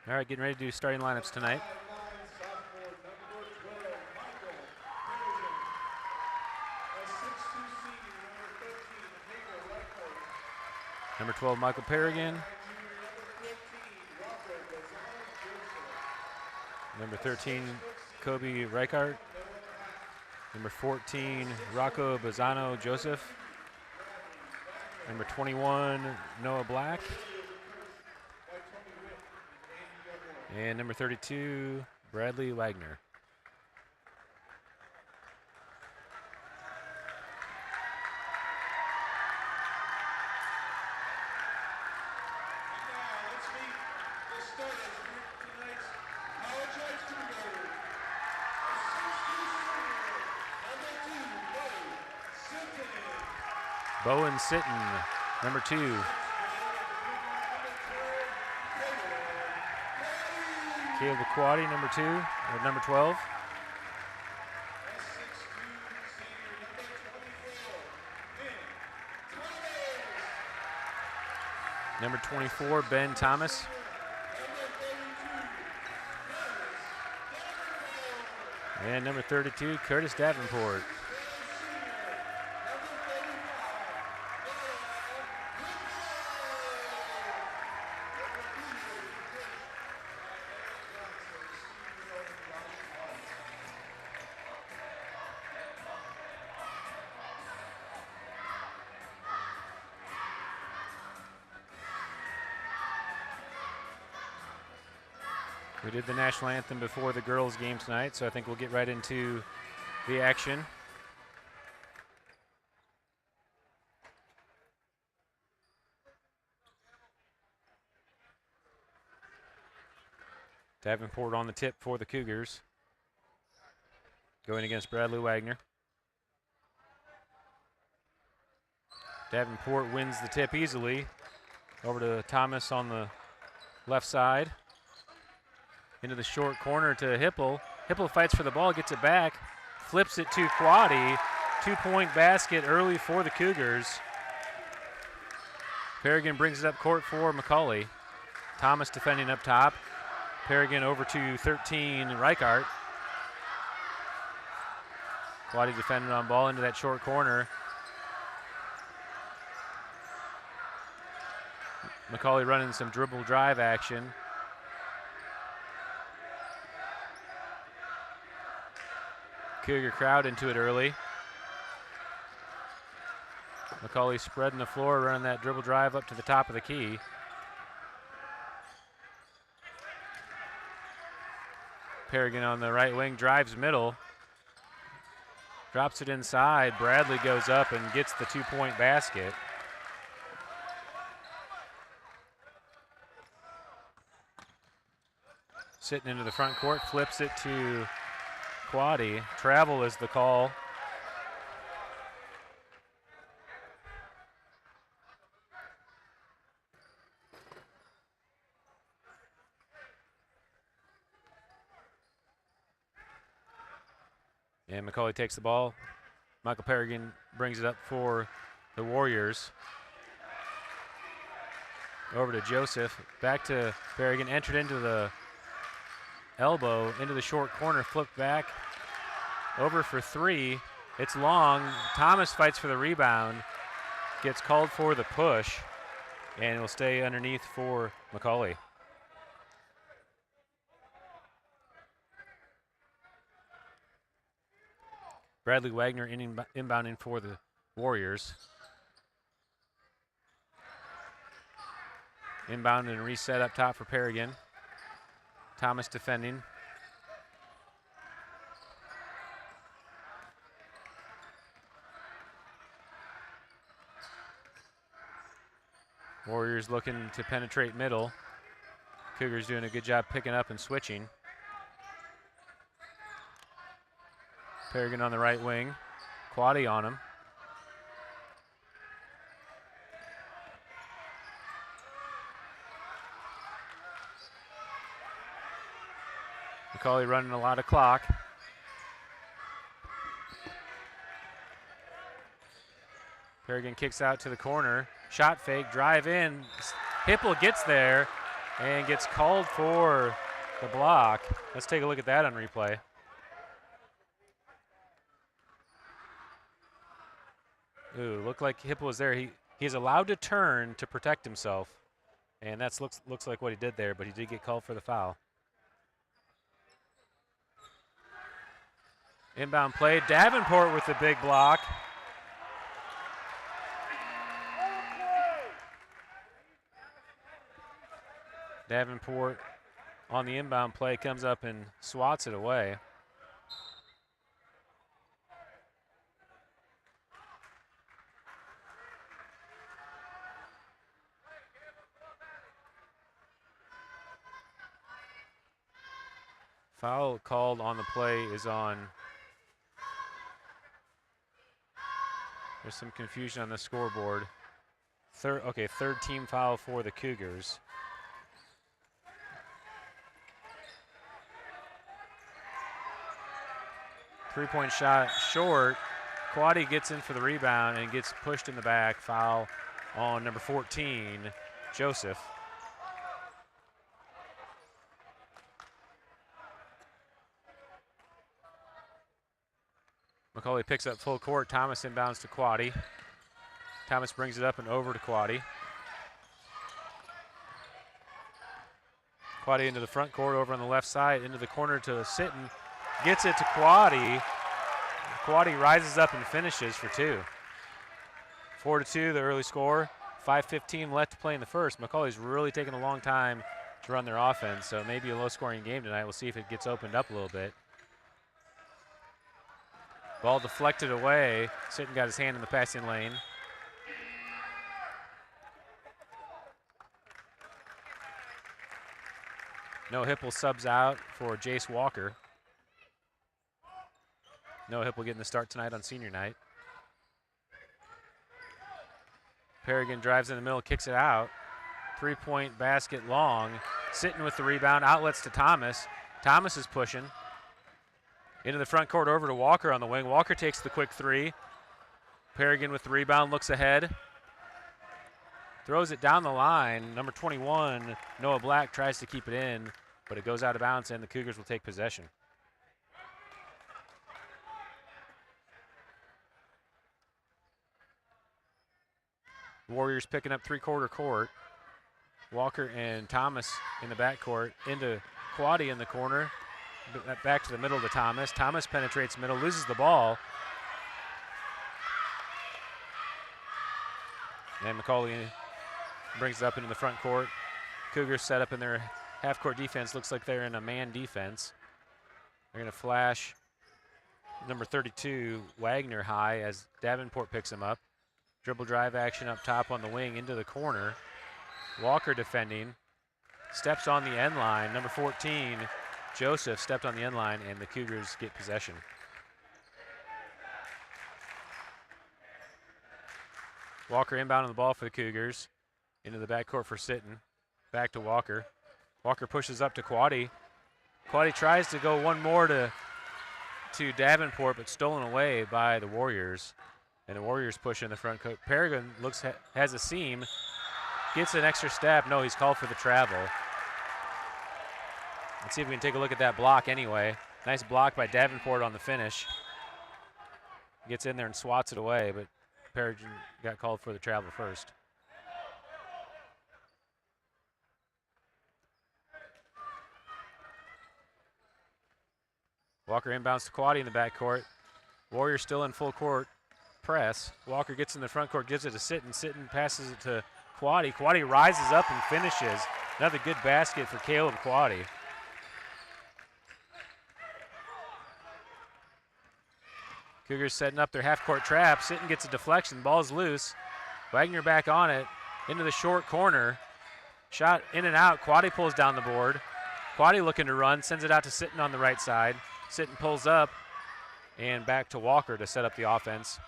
All right, getting ready to do starting lineups tonight. Number 12, Michael Perrigan. Number 13, Kobe Reichart. Number 14, Rocco Bazzano Joseph. Number 21, Noah Black. And number 32, Bradley Wagner. Bowen Sitton, number 2. Caleb Aquati, number 2, or number 12. Number 24, Ben Thomas. And number 32, Curtis Davenport. We did the national anthem before the girls' game tonight, so I think we'll get right into the action. Davenport on the tip for the Cougars, going against Bradley Wagner. Davenport wins the tip easily. Over to Thomas on the left side. Into the short corner to Hipple. Hipple fights for the ball, gets it back, flips it to Quaddy. 2-point basket early for the Cougars. Perrigan brings it up court for McAuley. Thomas defending up top. Perrigan over to 13, Reichart. Quaddy defending on ball into that short corner. McAuley running some dribble drive action. Cougar crowd into it early. McAuley spreading the floor, running that dribble drive up to the top of the key. Perrigan on the right wing, drives middle. Drops it inside. Bradley goes up and gets the 2-point basket. Sitting into the front court, flips it to Quaddy. Travel is the call. And McAuley takes the ball. Michael Perrigan brings it up for the Warriors. Over to Joseph. Back to Perrigan. Entered into the elbow, into the short corner, flipped back. Over for 3. It's long. Thomas fights for the rebound. Gets called for the push. And will stay underneath for McAuley. Bradley Wagner inbounding for the Warriors. Inbound and reset up top for Perrigan. Thomas defending. Warriors looking to penetrate middle. Cougars doing a good job picking up and switching. Perrigan on the right wing. Quaddy on him. McAuley running a lot of clock. Perrigan kicks out to the corner. Shot fake, drive in. Hipple gets there. and gets called for the block. Let's take a look at that on replay. Ooh, looked like Hipple was there. He's allowed to turn to protect himself, and that looks like what he did there, but he did get called for the foul. Inbound play, Davenport with the big block. Davenport on the inbound play comes up and swats it away. Foul called on the play is on. There's some confusion on the scoreboard. Third team foul for the Cougars. Three-point shot short. Quaddy gets in for the rebound and gets pushed in the back. Foul on number 14, Joseph. McAuley picks up full court. Thomas inbounds to Quaddy. Thomas brings it up and over to Quaddy. Quaddy into the front court over on the left side, into the corner to Sitton. Gets it to Quaddy. Quaddy rises up and finishes for two. 4-2, the early score. 5:15 left to play in the first. McAuley's really taking a long time to run their offense, so maybe a low-scoring game tonight. We'll see if it gets opened up a little bit. Ball deflected away. Sitton got his hand in the passing lane. No Hipple subs out for Jace Walker. No Hipple getting the start tonight on senior night. Perrigan drives in the middle, kicks it out. Three-point basket long. Sitton with the rebound, outlets to Thomas. Thomas is pushing. Into the front court, over to Walker on the wing. Walker takes the quick three. Perrigan with the rebound, looks ahead. Throws it down the line. Number 21, Noah Black, tries to keep it in, but it goes out of bounds, and the Cougars will take possession. Warriors picking up three-quarter court. Walker and Thomas in the backcourt. Into Quaddy in the corner. Back to the middle to Thomas. Thomas penetrates middle, loses the ball. And McAuley brings it up into the front court. Cougars set up in their half-court defense. Looks like they're in a man defense. They're going to flash number 32, Wagner, high as Davenport picks him up. Dribble drive action up top on the wing into the corner. Walker defending. Steps on the end line. Number 14, Joseph, stepped on the end line, and the Cougars get possession. Walker inbound on the ball for the Cougars. Into the backcourt for Sitton. Back to Walker. Walker pushes up to Quaddy. Quaddy tries to go one more to Davenport, but stolen away by the Warriors. And the Warriors push in the front court. Perrigan has a seam, gets an extra step. No, he's called for the travel. Let's see if we can take a look at that block anyway. Nice block by Davenport on the finish. Gets in there and swats it away, but Perrigan got called for the travel first. Walker inbounds to Quaddy in the backcourt. Warriors still in full court press. Walker gets in the front court, gives it to Sitton. Sitton passes it to Quaddy. Quaddy rises up and finishes. Another good basket for Caleb Quaddy. Cougars setting up their half-court trap. Sitton gets a deflection. Ball's loose. Wagner back on it. Into the short corner. Shot in and out. Quaddy pulls down the board. Quaddy looking to run. Sends it out to Sitton on the right side. Sitton pulls up. And back to Walker to set up the offense.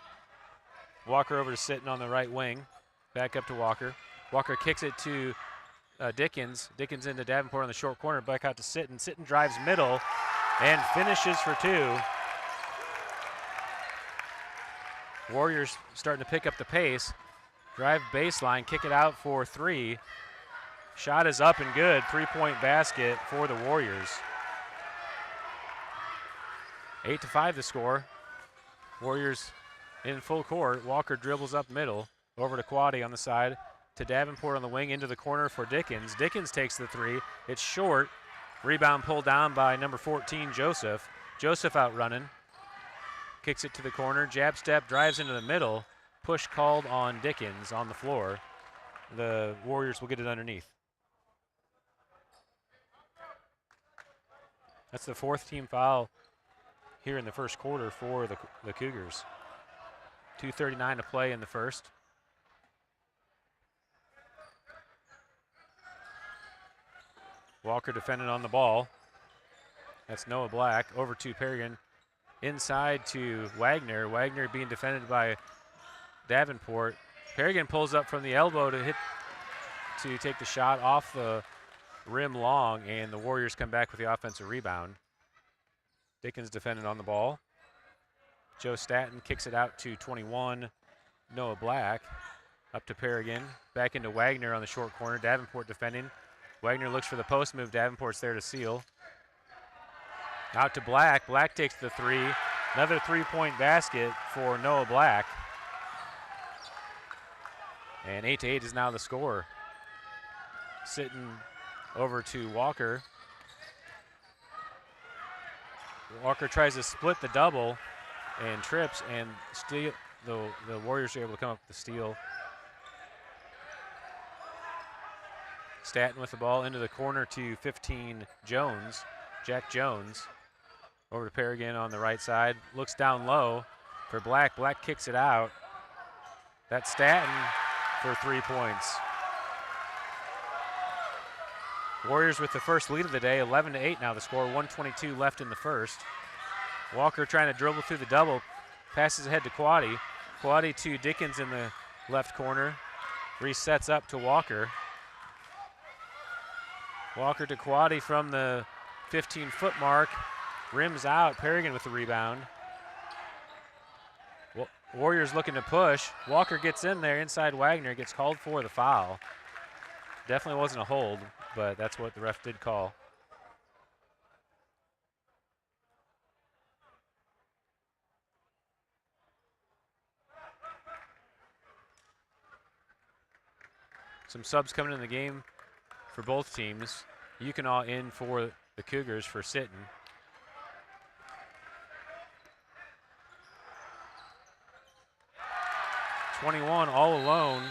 Walker over to Sitton on the right wing. Back up to Walker. Walker kicks it to Dickens. Dickens into Davenport on the short corner. Back out to Sitton. Sitton drives middle and finishes for two. Warriors starting to pick up the pace. Drive baseline, kick it out for three. Shot is up and good. 3-point basket for the Warriors. 8-5 the score. Warriors in full court. Walker dribbles up middle. Over to Quaddy on the side. To Davenport on the wing. Into the corner for Dickens. Dickens takes the three. It's short. Rebound pulled down by number 14, Joseph. Joseph out running. Kicks it to the corner. Jab step. Drives into the middle. Push called on Dickens on the floor. The Warriors will get it underneath. That's the 4th team foul here in the first quarter for the Cougars. 2:39 to play in the first. Walker defending on the ball. That's Noah Black. Over to Perrigan. Inside to Wagner. Wagner being defended by Davenport. Perrigan pulls up from the elbow to take the shot off the rim long, and the Warriors come back with the offensive rebound. Dickens defending on the ball. Joe Staton kicks it out to 21, Noah Black. Up to Perrigan. Back into Wagner on the short corner. Davenport defending. Wagner looks for the post move. Davenport's there to seal. Out to Black. Black takes the three. Another 3-point basket for Noah Black. And 8-8 is now the score. Sitting over to Walker. Walker tries to split the double and trips and steal. The Warriors are able to come up with the steal. Staton with the ball into the corner to 15, Jones. Jack Jones. Over to Perrigan on the right side. Looks down low for Black. Black kicks it out. That's Staton for 3 points. Warriors with the first lead of the day, 11-8 now the score, 1:22 left in the first. Walker trying to dribble through the double, passes ahead to Quaddy. Quaddy to Dickens in the left corner, resets up to Walker. Walker to Quaddy from the 15-foot mark, rims out, Perrigan with the rebound. Warriors looking to push. Walker gets in there inside Wagner, gets called for the foul. Definitely wasn't a hold, but that's what the ref did call. Some subs coming in the game for both teams. Yukonaw in for the Cougars for Sitten. .21 all alone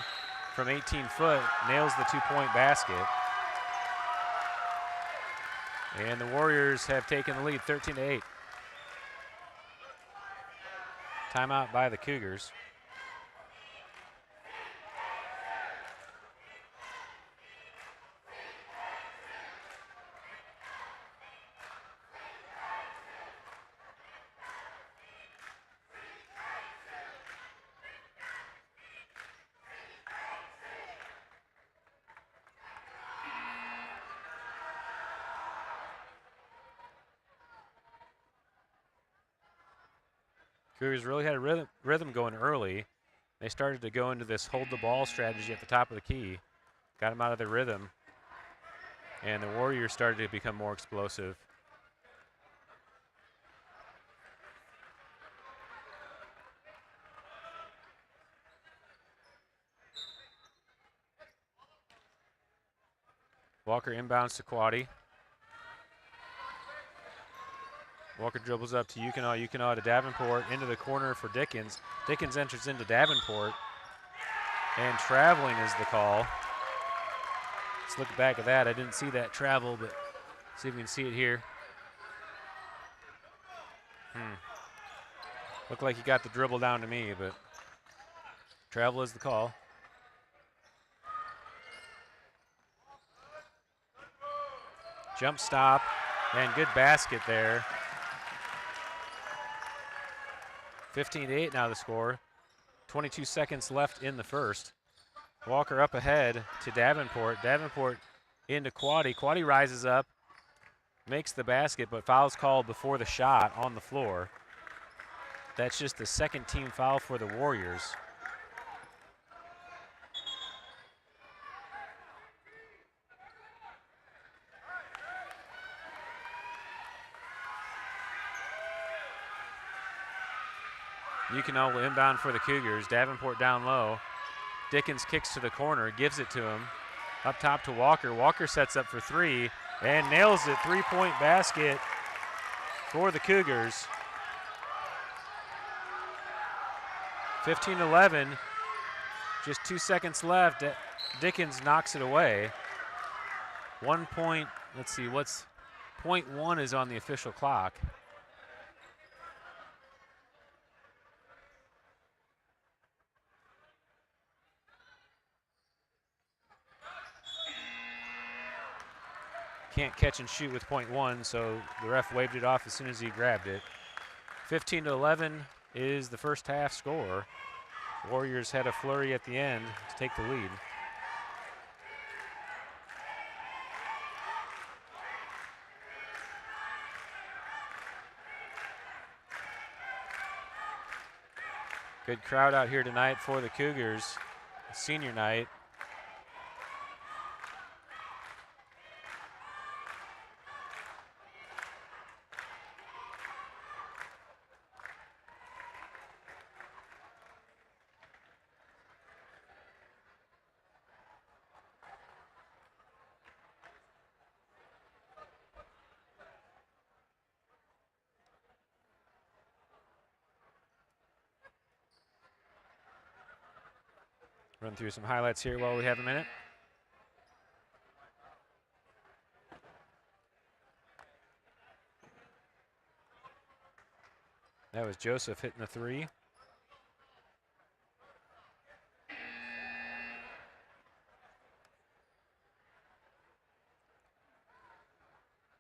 from 18 foot, nails the 2-point basket. And the Warriors have taken the lead 13-8. Timeout by the Cougars. Cougars really had a rhythm going early. They started to go into this hold the ball strategy at the top of the key. Got them out of their rhythm. And the Warriors started to become more explosive. Walker inbounds to Quaddy. Walker dribbles up to Yukonaw. Yukonaw to Davenport. Into the corner for Dickens. Dickens enters into Davenport. And traveling is the call. Let's look back at that. I didn't see that travel, but see if we can see it here. Looked like he got the dribble down to me, but travel is the call. Jump stop and good basket there. 15-8 now the score. 22 seconds left in the first. Walker up ahead to Davenport. Davenport into Quaddy. Quaddy rises up, makes the basket, but foul's called before the shot on the floor. That's just the second team foul for the Warriors. Yukino will inbound for the Cougars. Davenport down low. Dickens kicks to the corner, gives it to him. Up top to Walker. Walker sets up for three and nails it. 3-point basket for the Cougars. 15-11. Just 2 seconds left. Dickens knocks it away. 1 point. Let's see, what's .1 is on the official clock. Can't catch and shoot with .1, so the ref waved it off as soon as he grabbed it. 15-11 is the first half score. Warriors had a flurry at the end to take the lead. Good crowd out here tonight for the Cougars. Senior night. Run through some highlights here while we have a minute. That was Joseph hitting the three.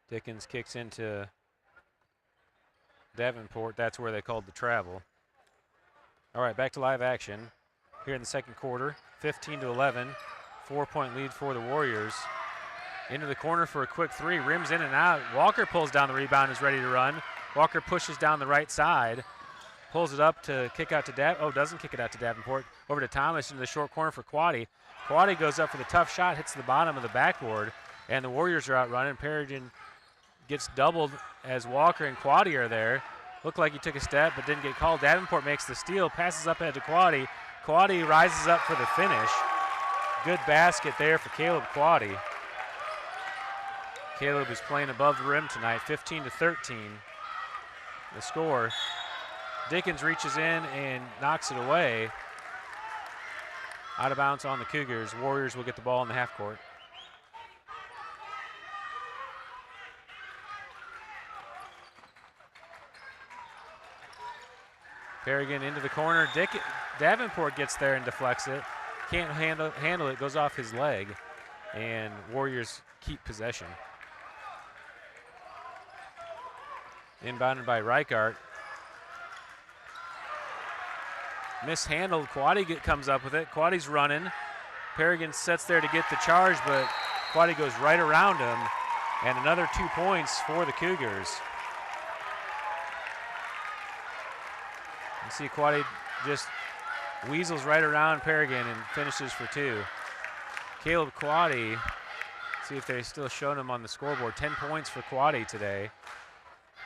Dickens kicks into Davenport. That's where they called the travel. All right, back to live action here in the second quarter. 15-11, 4-point lead for the Warriors. Into the corner for a quick three, rims in and out. Walker pulls down the rebound, is ready to run. Walker pushes down the right side, pulls it up to kick out to doesn't kick it out to Davenport. Over to Thomas into the short corner for Quaddy. Quaddy goes up for the tough shot, hits the bottom of the backboard, and the Warriors are out running. Perrigan gets doubled as Walker and Quaddy are there. Looked like he took a step but didn't get called. Davenport makes the steal, passes up ahead to Quaddy. Quaddy rises up for the finish. Good basket there for Caleb Quaddy. Caleb is playing above the rim tonight, 15-13. The score. Dickens reaches in and knocks it away. Out of bounds on the Cougars. Warriors will get the ball in the half court. Perrigan into the corner. Davenport gets there and deflects it. Can't handle it, goes off his leg. And Warriors keep possession. Inbounded by Reichart. Mishandled. Quaddy comes up with it. Quaddy's running. Perrigan sets there to get the charge, but Quaddy goes right around him. And another 2 points for the Cougars. You see Quaddy just weasels right around Perrigan and finishes for two. Caleb Quaddy, see if they're still showing him on the scoreboard. 10 points for Quaddy today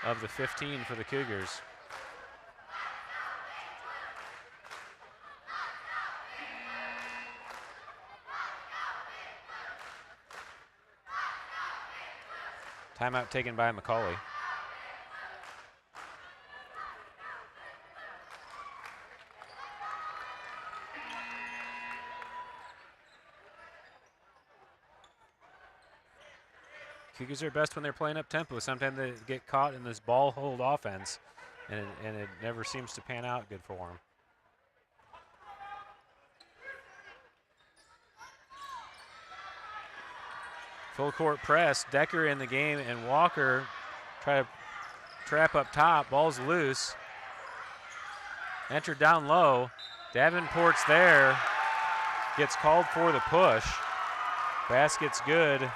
of the 15 for the Cougars. Timeout taken by McAuley. Cougars are best when they're playing up tempo. Sometimes they get caught in this ball hold offense, and it never seems to pan out good for them. Full court press. Decker in the game, and Walker try to trap up top. Ball's loose. Entered down low. Davenport's there. Gets called for the push. Basket's good.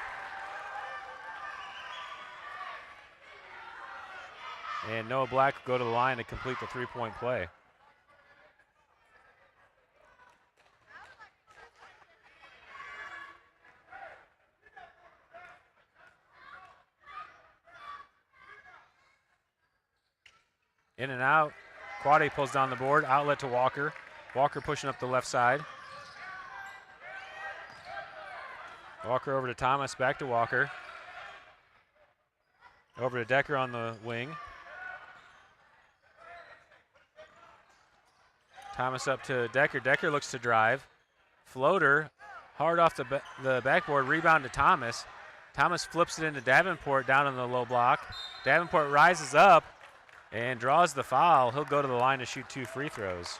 And Noah Black will go to the line to complete the three-point play. In and out. Quade pulls down the board, outlet to Walker. Walker pushing up the left side. Walker over to Thomas, back to Walker. Over to Decker on the wing. Thomas up to Decker. Decker looks to drive. Floater, hard off the backboard, rebound to Thomas. Thomas flips it into Davenport down in the low block. Davenport rises up and draws the foul. He'll go to the line to shoot 2 free throws.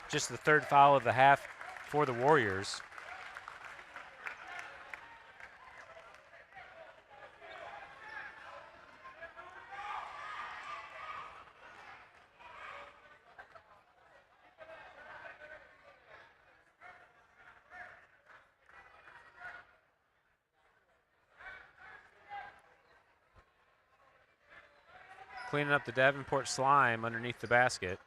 Just the 3rd foul of the half for the Warriors. Cleaning up the Davenport slime underneath the basket.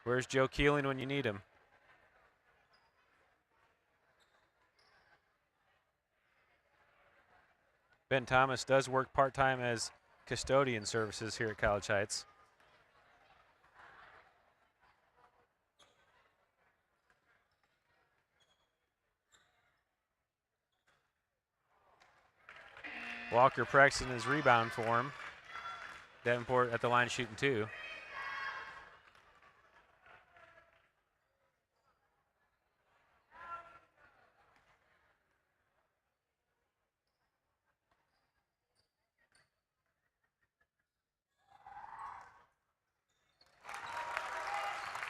Where's Joe Keeling when you need him? Ben Thomas does work part-time as custodian services here at College Heights. Walker practicing his rebound for him. Davenport at the line shooting 2.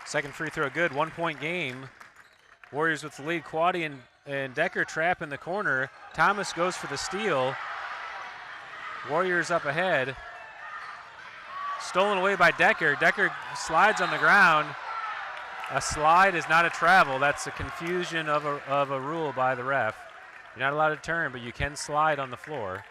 Second free throw good, 1-point game. Warriors with the lead. Quade and Decker trap in the corner. Thomas goes for the steal. Warriors up ahead. Stolen away by Decker. Decker slides on the ground. A slide is not a travel. That's a confusion of a rule by the ref. You're not allowed to turn, but you can slide on the floor.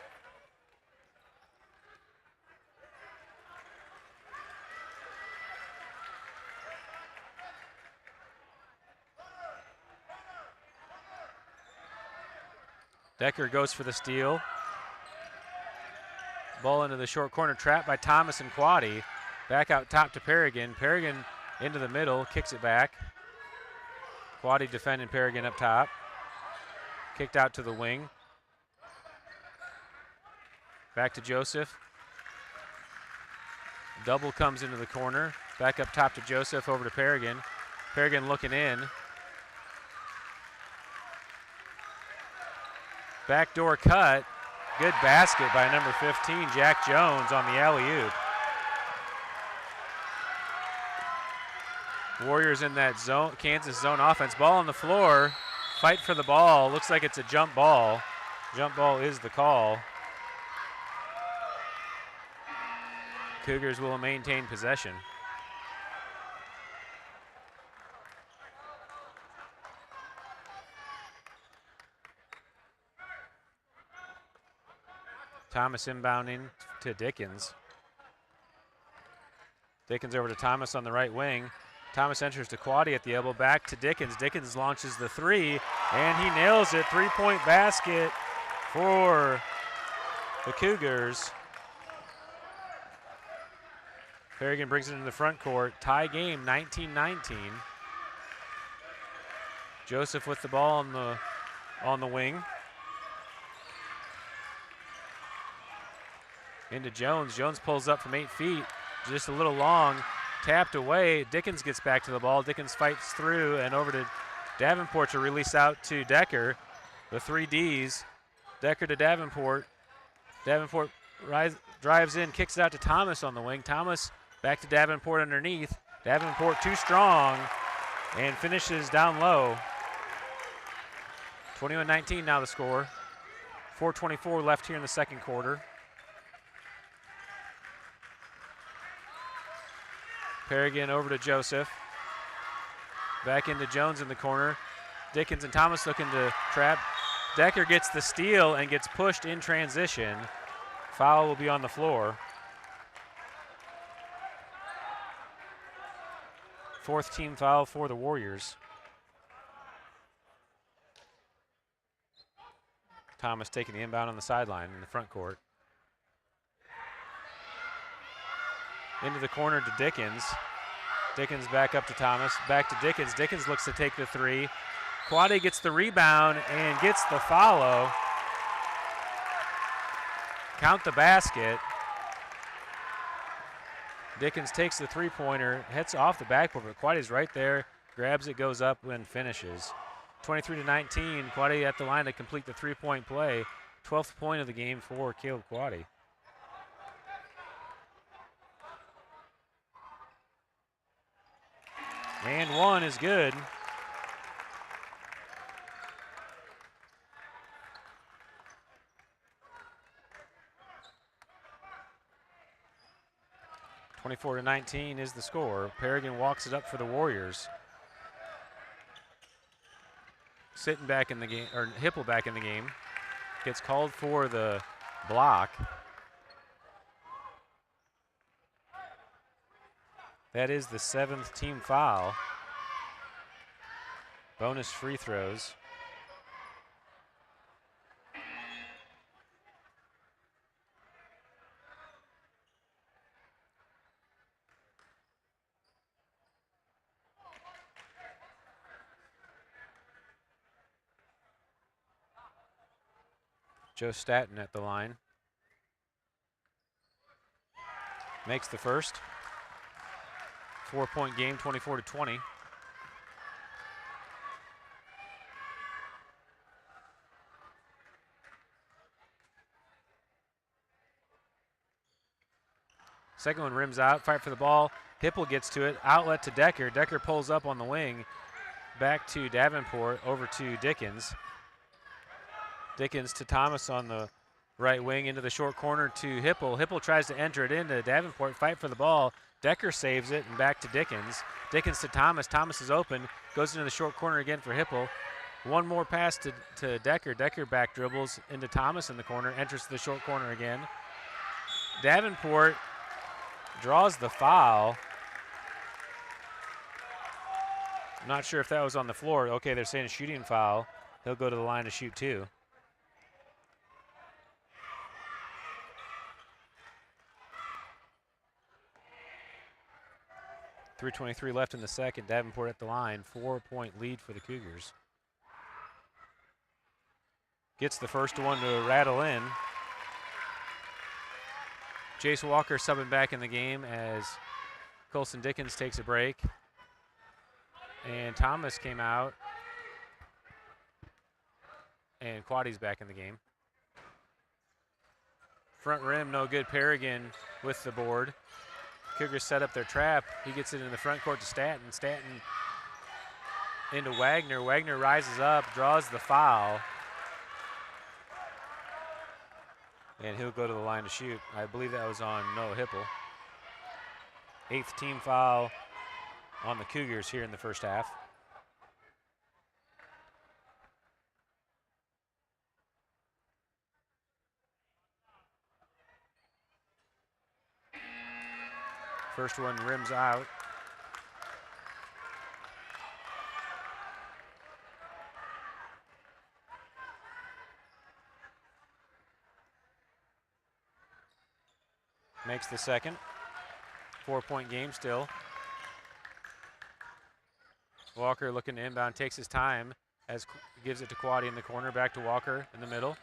Decker goes for the steal. Ball into the short corner, trapped by Thomas and Quade. Back out top to Perrigan. Perrigan into the middle, kicks it back. Quade defending Perrigan up top. Kicked out to the wing. Back to Joseph. Double comes into the corner. Back up top to Joseph, over to Perrigan. Perrigan looking in. Backdoor cut. Good basket by number 15, Jack Jones, on the alley-oop. Warriors in that zone, Kansas zone offense. Ball on the floor. Fight for the ball. Looks like it's a jump ball. Jump ball is the call. Cougars will maintain possession. Thomas inbounding to Dickens. Dickens over to Thomas on the right wing. Thomas enters to Quade at the elbow, back to Dickens. Dickens launches the 3, and he nails it. 3-point basket for the Cougars. Perrigan brings it into the front court. Tie game, 19-19. Joseph with the ball on the wing. Into Jones. Jones pulls up from 8 feet, just a little long, tapped away. Dickens gets back to the ball. Dickens fights through and over to Davenport to release out to Decker. The 3 Ds. Decker to Davenport. Davenport drives in, kicks it out to Thomas on the wing. Thomas back to Davenport underneath. Davenport too strong and finishes down low. 21-19 now the score. 4:24 left here in the second quarter. Perrigan over to Joseph. Back into Jones in the corner. Dickens and Thomas looking to trap. Decker gets the steal and gets pushed in transition. Foul will be on the floor. 4th team foul for the Warriors. Thomas taking the inbound on the sideline in the front court. Into the corner to Dickens. Dickens back up to Thomas, back to Dickens. Dickens looks to take the three. Quade gets the rebound and gets the follow. Count the basket. Dickens takes the three-pointer, heads off the backboard, but Quade's right there, grabs it, goes up, and finishes. 23-19, Quade at the line to complete the three-point play. 12th point of the game for Caleb Quade. And one is good. (24-19) is the score. Perrigan walks it up for the Warriors. Sitting back in the game, or Hipple back in the game. Gets called for the block. That is the 7th team foul. Bonus free throws. Joe Staton at the line. Makes the first. 4-point game, 24-20. Second one rims out, fight for the ball. Hipple gets to it, outlet to Decker. Decker pulls up on the wing. Back to Davenport, over to Dickens. Dickens to Thomas on the right wing, into the short corner to Hipple. Hipple tries to enter it into Davenport, fight for the ball. Decker saves it, and back to Dickens. Dickens to Thomas. Thomas is open, goes into the short corner again for Hipple. One more pass to Decker. Decker back dribbles into Thomas in the corner, enters the short corner again. Davenport draws the foul. I'm not sure if that was on the floor. Okay, they're saying a shooting foul. He'll go to the line to shoot two. .323 left in the second. Davenport at the line. 4-point lead for the Cougars. Gets the first one to rattle in. Jace Walker subbing back in the game as Colson Dickens takes a break. And Thomas came out. And Quade's back in the game. Front rim, no good. Perrigan with the board. Cougars set up their trap. He gets it in the front court to Staton. Staton into Wagner. Wagner rises up, draws the foul. And he'll go to the line to shoot. I believe that was on Noah Hipple. 8th team foul on the Cougars here in the first half. First one rims out. Makes the second. 4-point game still. Walker looking to inbound, takes his time as gives it to Quade in the corner, back to Walker in the middle.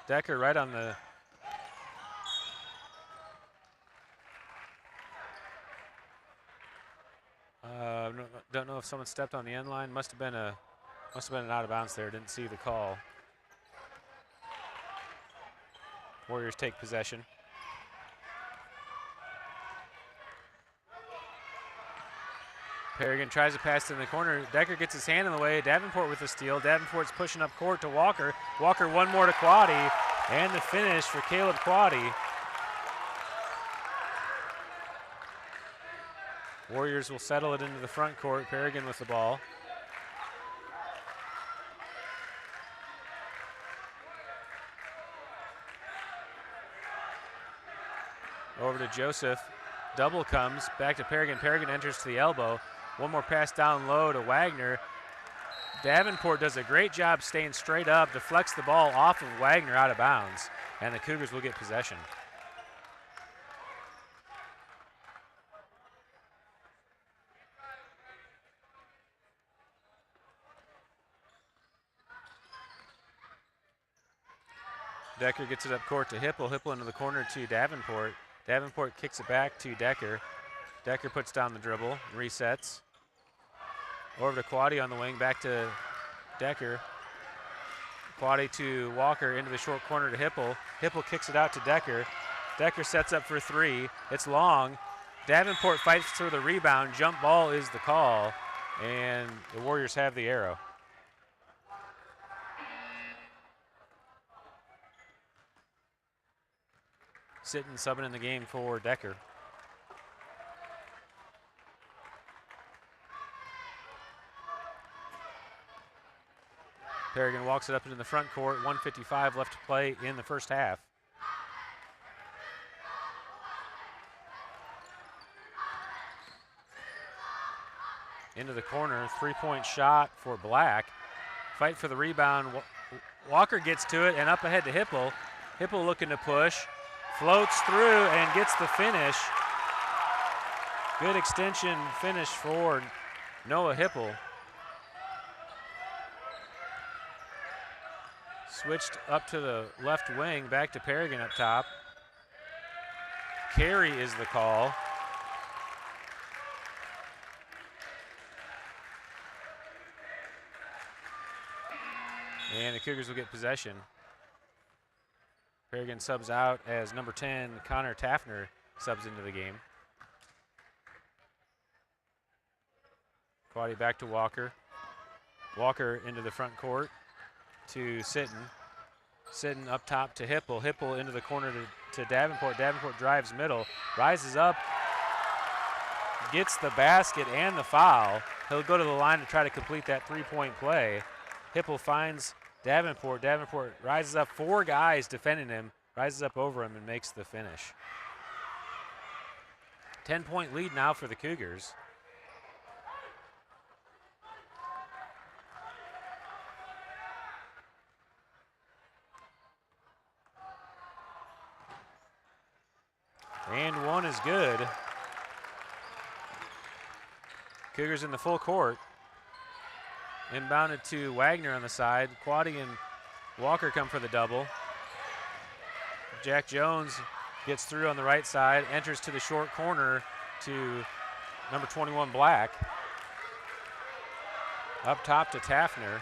Decker right on the don't know if someone stepped on the end line. Must have been an out of bounds there. Didn't see the call. Warriors take possession. Perrigan tries to pass in the corner. Decker gets his hand in the way. Davenport with the steal. Davenport's pushing up court to Walker. Walker one more to Quade. And the finish for Caleb Quade. Warriors will settle it into the front court. Perrigan with the ball. Over to Joseph. Double comes. Back to Perrigan. Perrigan enters to the elbow. One more pass down low to Wagner. Davenport does a great job staying straight up, deflects the ball off of Wagner out of bounds, and the Cougars will get possession. Decker gets it up court to Hipple. Hipple into the corner to Davenport. Davenport kicks it back to Decker. Decker puts down the dribble, resets. Over to Quaddy on the wing, back to Decker. Quaddy to Walker, into the short corner to Hipple. Hipple kicks it out to Decker. Decker sets up for three. It's long. Davenport fights for the rebound. Jump ball is the call, and the Warriors have the arrow. Sitting, subbing in the game for Decker. Perrigan walks it up into the front court. 1:55 left to play in the first half. Into the corner, three-point shot for Black. Fight for the rebound. Walker gets to it and up ahead to Hipple. Hipple looking to push. Floats through and gets the finish. Good extension finish for Noah Hipple. Switched up to the left wing, back to Perrigan up top. Carry is the call. And the Cougars will get possession. Perrigan subs out as number 10, Connor Taffner, subs into the game. Quaddy back to Walker. Walker into the front court to Sitton. Sitton up top to Hipple. Hipple into the corner to Davenport. Davenport drives middle, rises up, gets the basket and the foul. He'll go to the line to try to complete that three-point play. Hipple finds Davenport. Davenport rises up, four guys defending him, rises up over him and makes the finish. 10-point lead now for the Cougars. And one is good. Cougars in the full court. Inbounded to Wagner on the side. Quaddy and Walker come for the double. Jack Jones gets through on the right side, enters to the short corner to number 21, Black. Up top to Taffner.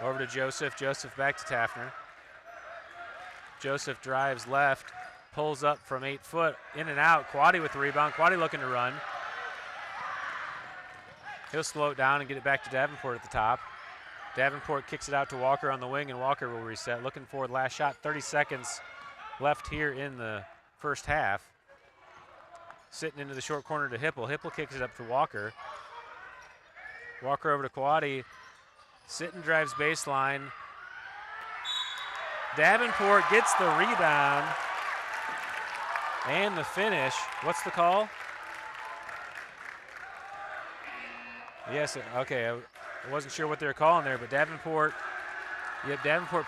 Over to Joseph. Joseph back to Taffner. Joseph drives left, pulls up from 8 foot, in and out. Quaddy with the rebound. Quaddy looking to run. He'll slow it down and get it back to Davenport at the top. Davenport kicks it out to Walker on the wing, and Walker will reset. Looking for the last shot. 30 seconds left here in the first half. Sitting into the short corner to Hipple. Hipple kicks it up to Walker. Walker over to Quaddy. Sitton drives baseline. Davenport gets the rebound and the finish. What's the call? Yes, okay, I wasn't sure what they were calling there, but Davenport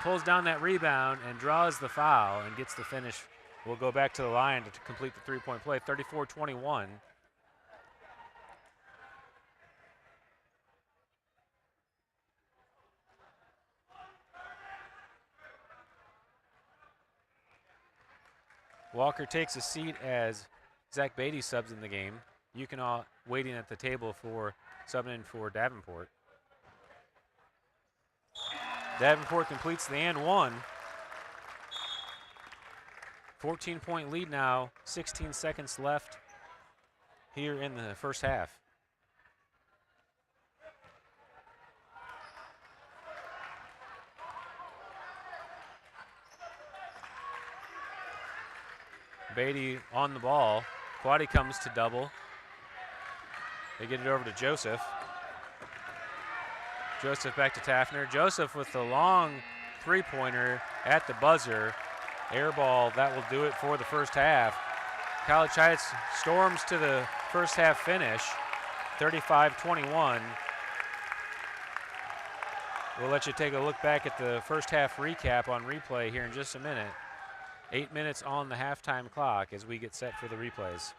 pulls down that rebound and draws the foul and gets the finish. We'll go back to the line to complete the three-point play, 34-21. Walker takes a seat as Zach Beatty subs in the game. You can all waiting at the table for subbing in for Davenport. Davenport completes the and one. 14-point lead now, 16 seconds left here in the first half. Beatty on the ball. Quaddy comes to double. They get it over to Joseph. Joseph back to Taffner. Joseph with the long three-pointer at the buzzer. Air ball, that will do it for the first half. College Heights storms to the first half finish. 35-21. We'll let you take a look back at the first half recap on replay here in just a minute. 8 minutes on the halftime clock as we get set for the replays.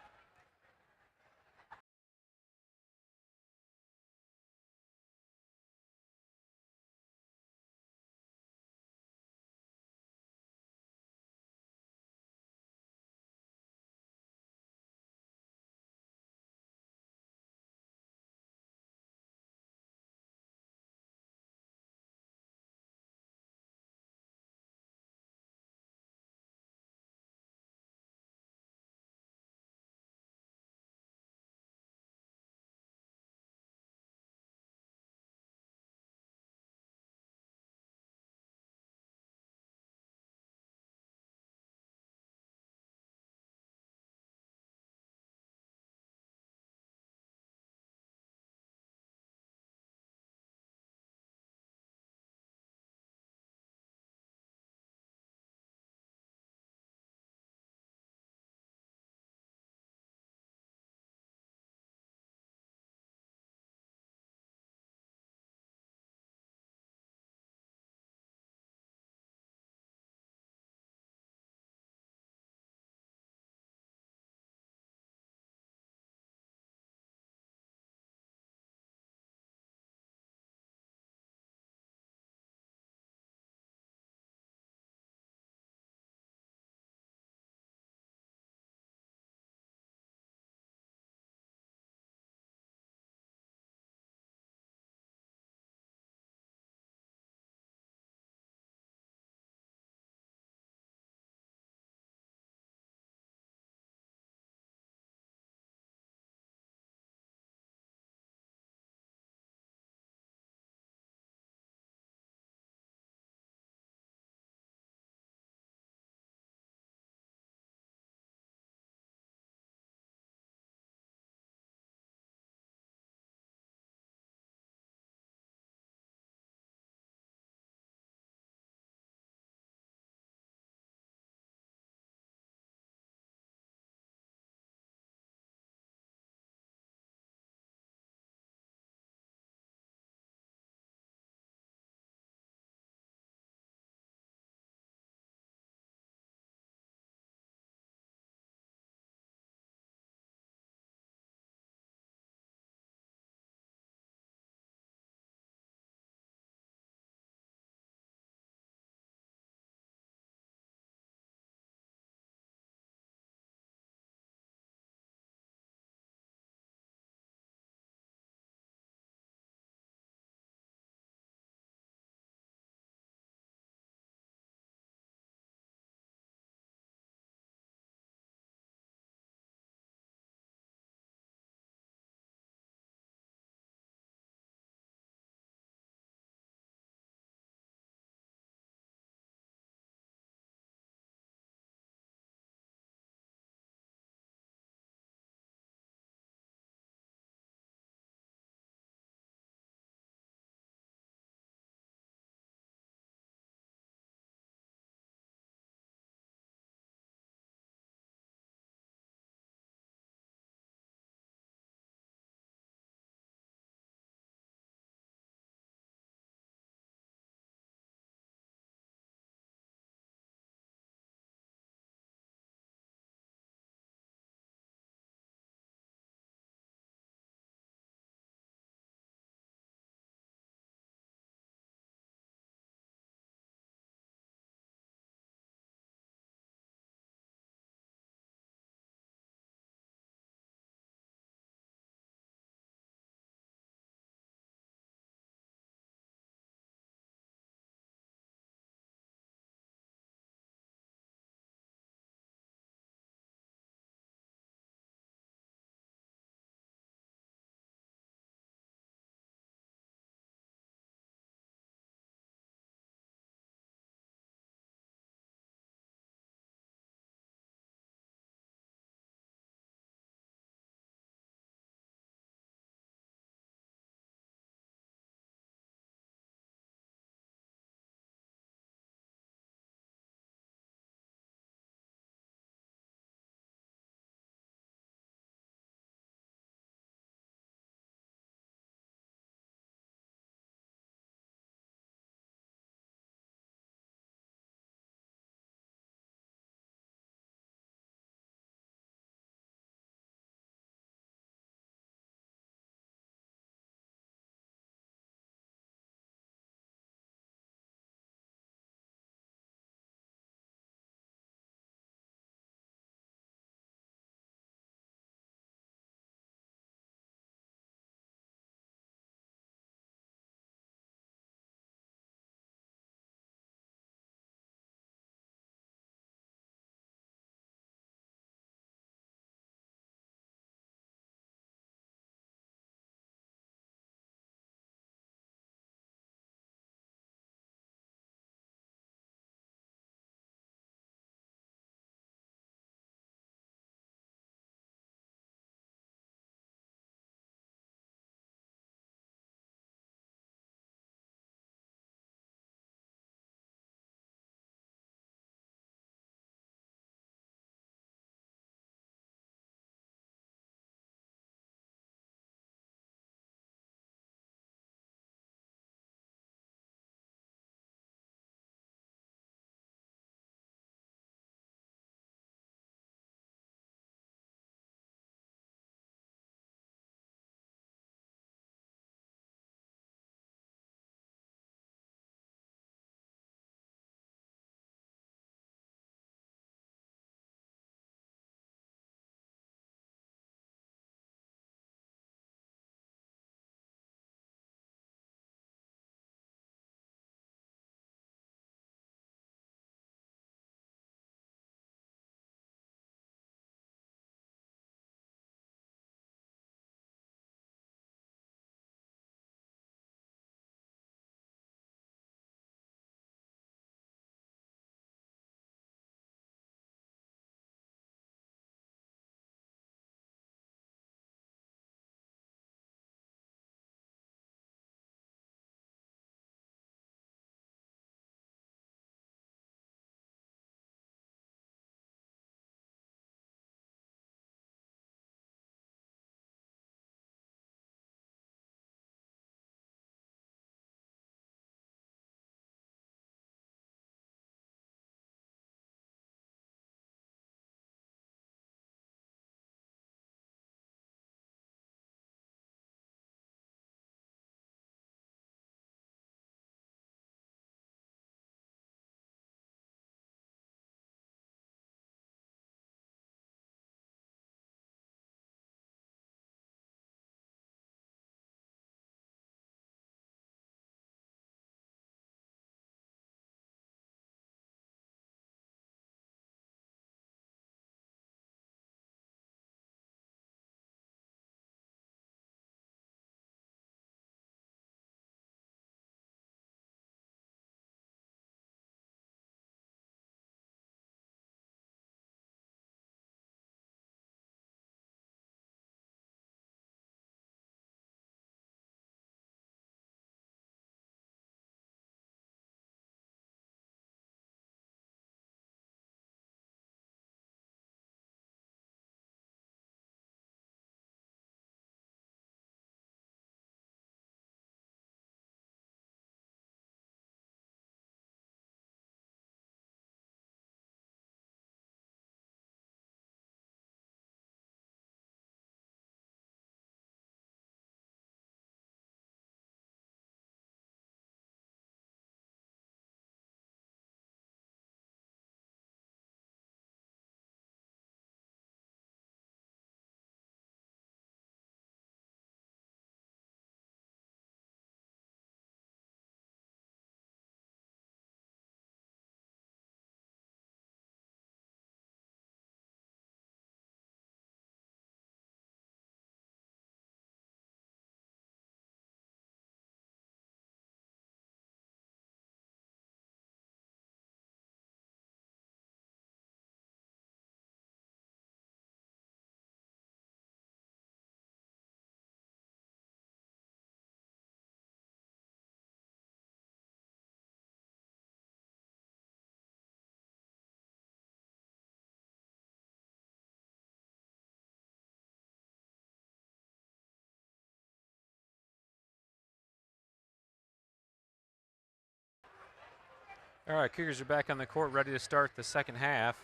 All right, Cougars are back on the court, ready to start the second half.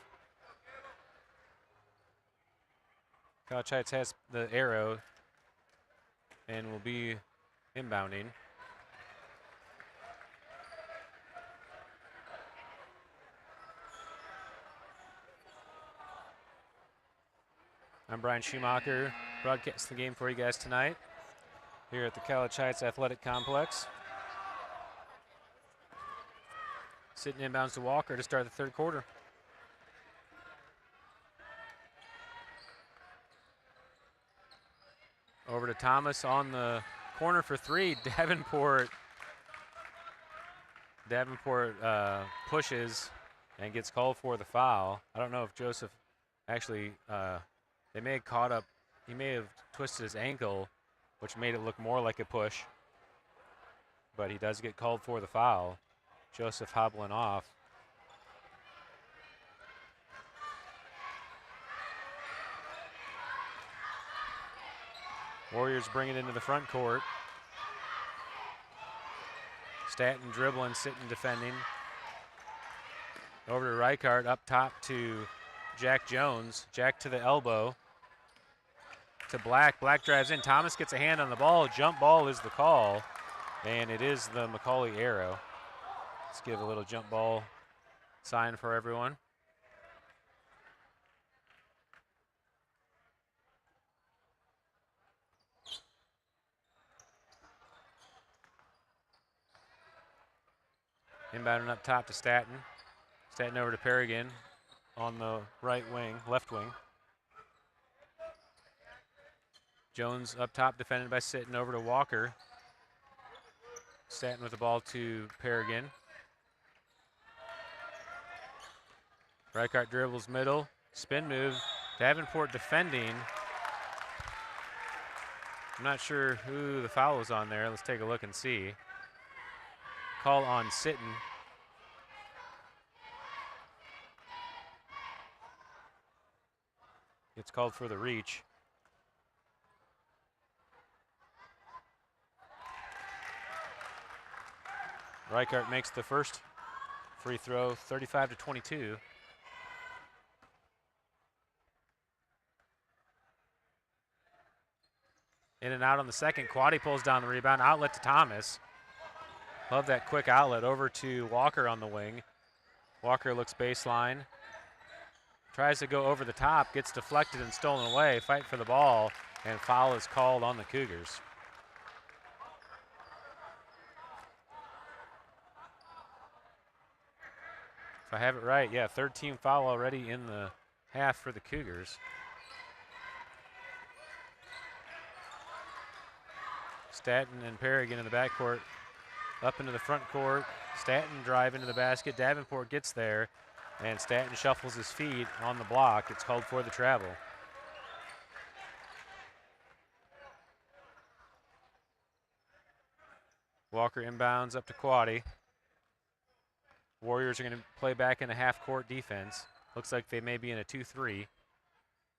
College Heights has the arrow and will be inbounding. I'm Brian Schumacher, broadcasting the game for you guys tonight here at the College Heights Athletic Complex. Sitting inbounds to Walker to start the third quarter. Over to Thomas on the corner for three. Davenport pushes and gets called for the foul. I don't know if Joseph actually, they may have caught up. He may have twisted his ankle, which made it look more like a push. But he does get called for the foul. Joseph hobbling off. Warriors bring it into the front court. Stanton dribbling, sitting, defending. Over to Reichart, up top to Jack Jones. Jack to the elbow. To Black. Black drives in. Thomas gets a hand on the ball. Jump ball is the call. And it is the McAuley arrow. Let's give a little jump ball sign for everyone. Inbounding up top to Stanton. Stanton over to Perrigan on the right wing, left wing. Jones up top, defended by Sitton, over to Walker. Stanton with the ball to Perrigan. Reichart dribbles middle, spin move. Davenport defending. I'm not sure who the foul was on there. Let's take a look and see. Call on Sitton. It's called for the reach. Reichart makes the first free throw, 35-22. In and out on the second. Quaddy pulls down the rebound. Outlet to Thomas. Love that quick outlet over to Walker on the wing. Walker looks baseline. Tries to go over the top. Gets deflected and stolen away. Fight for the ball. And foul is called on the Cougars. If I have it right, yeah, third team foul already in the half for the Cougars. Stanton and Perrigan in the backcourt, up into the front court. Stanton drive into the basket. Davenport gets there, and Stanton shuffles his feet on the block. It's called for the travel. Walker inbounds up to Quaddy. Warriors are going to play back in a half-court defense. Looks like they may be in a 2-3.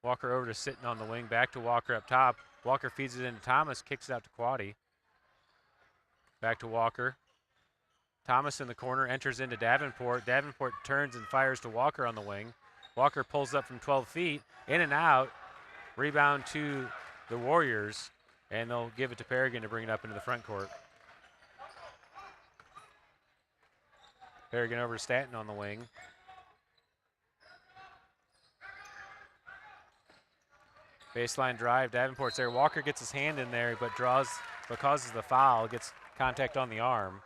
Walker over to Sitton on the wing, back to Walker up top. Walker feeds it into Thomas, kicks it out to Quaddy. Back to Walker. Thomas in the corner, enters into Davenport. Davenport turns and fires to Walker on the wing. Walker pulls up from 12 feet, in and out. Rebound to the Warriors, and they'll give it to Perrigan to bring it up into the front court. Perrigan over to Stanton on the wing. Baseline drive, Davenport's there. Walker gets his hand in there, but causes the foul, gets contact on the arm.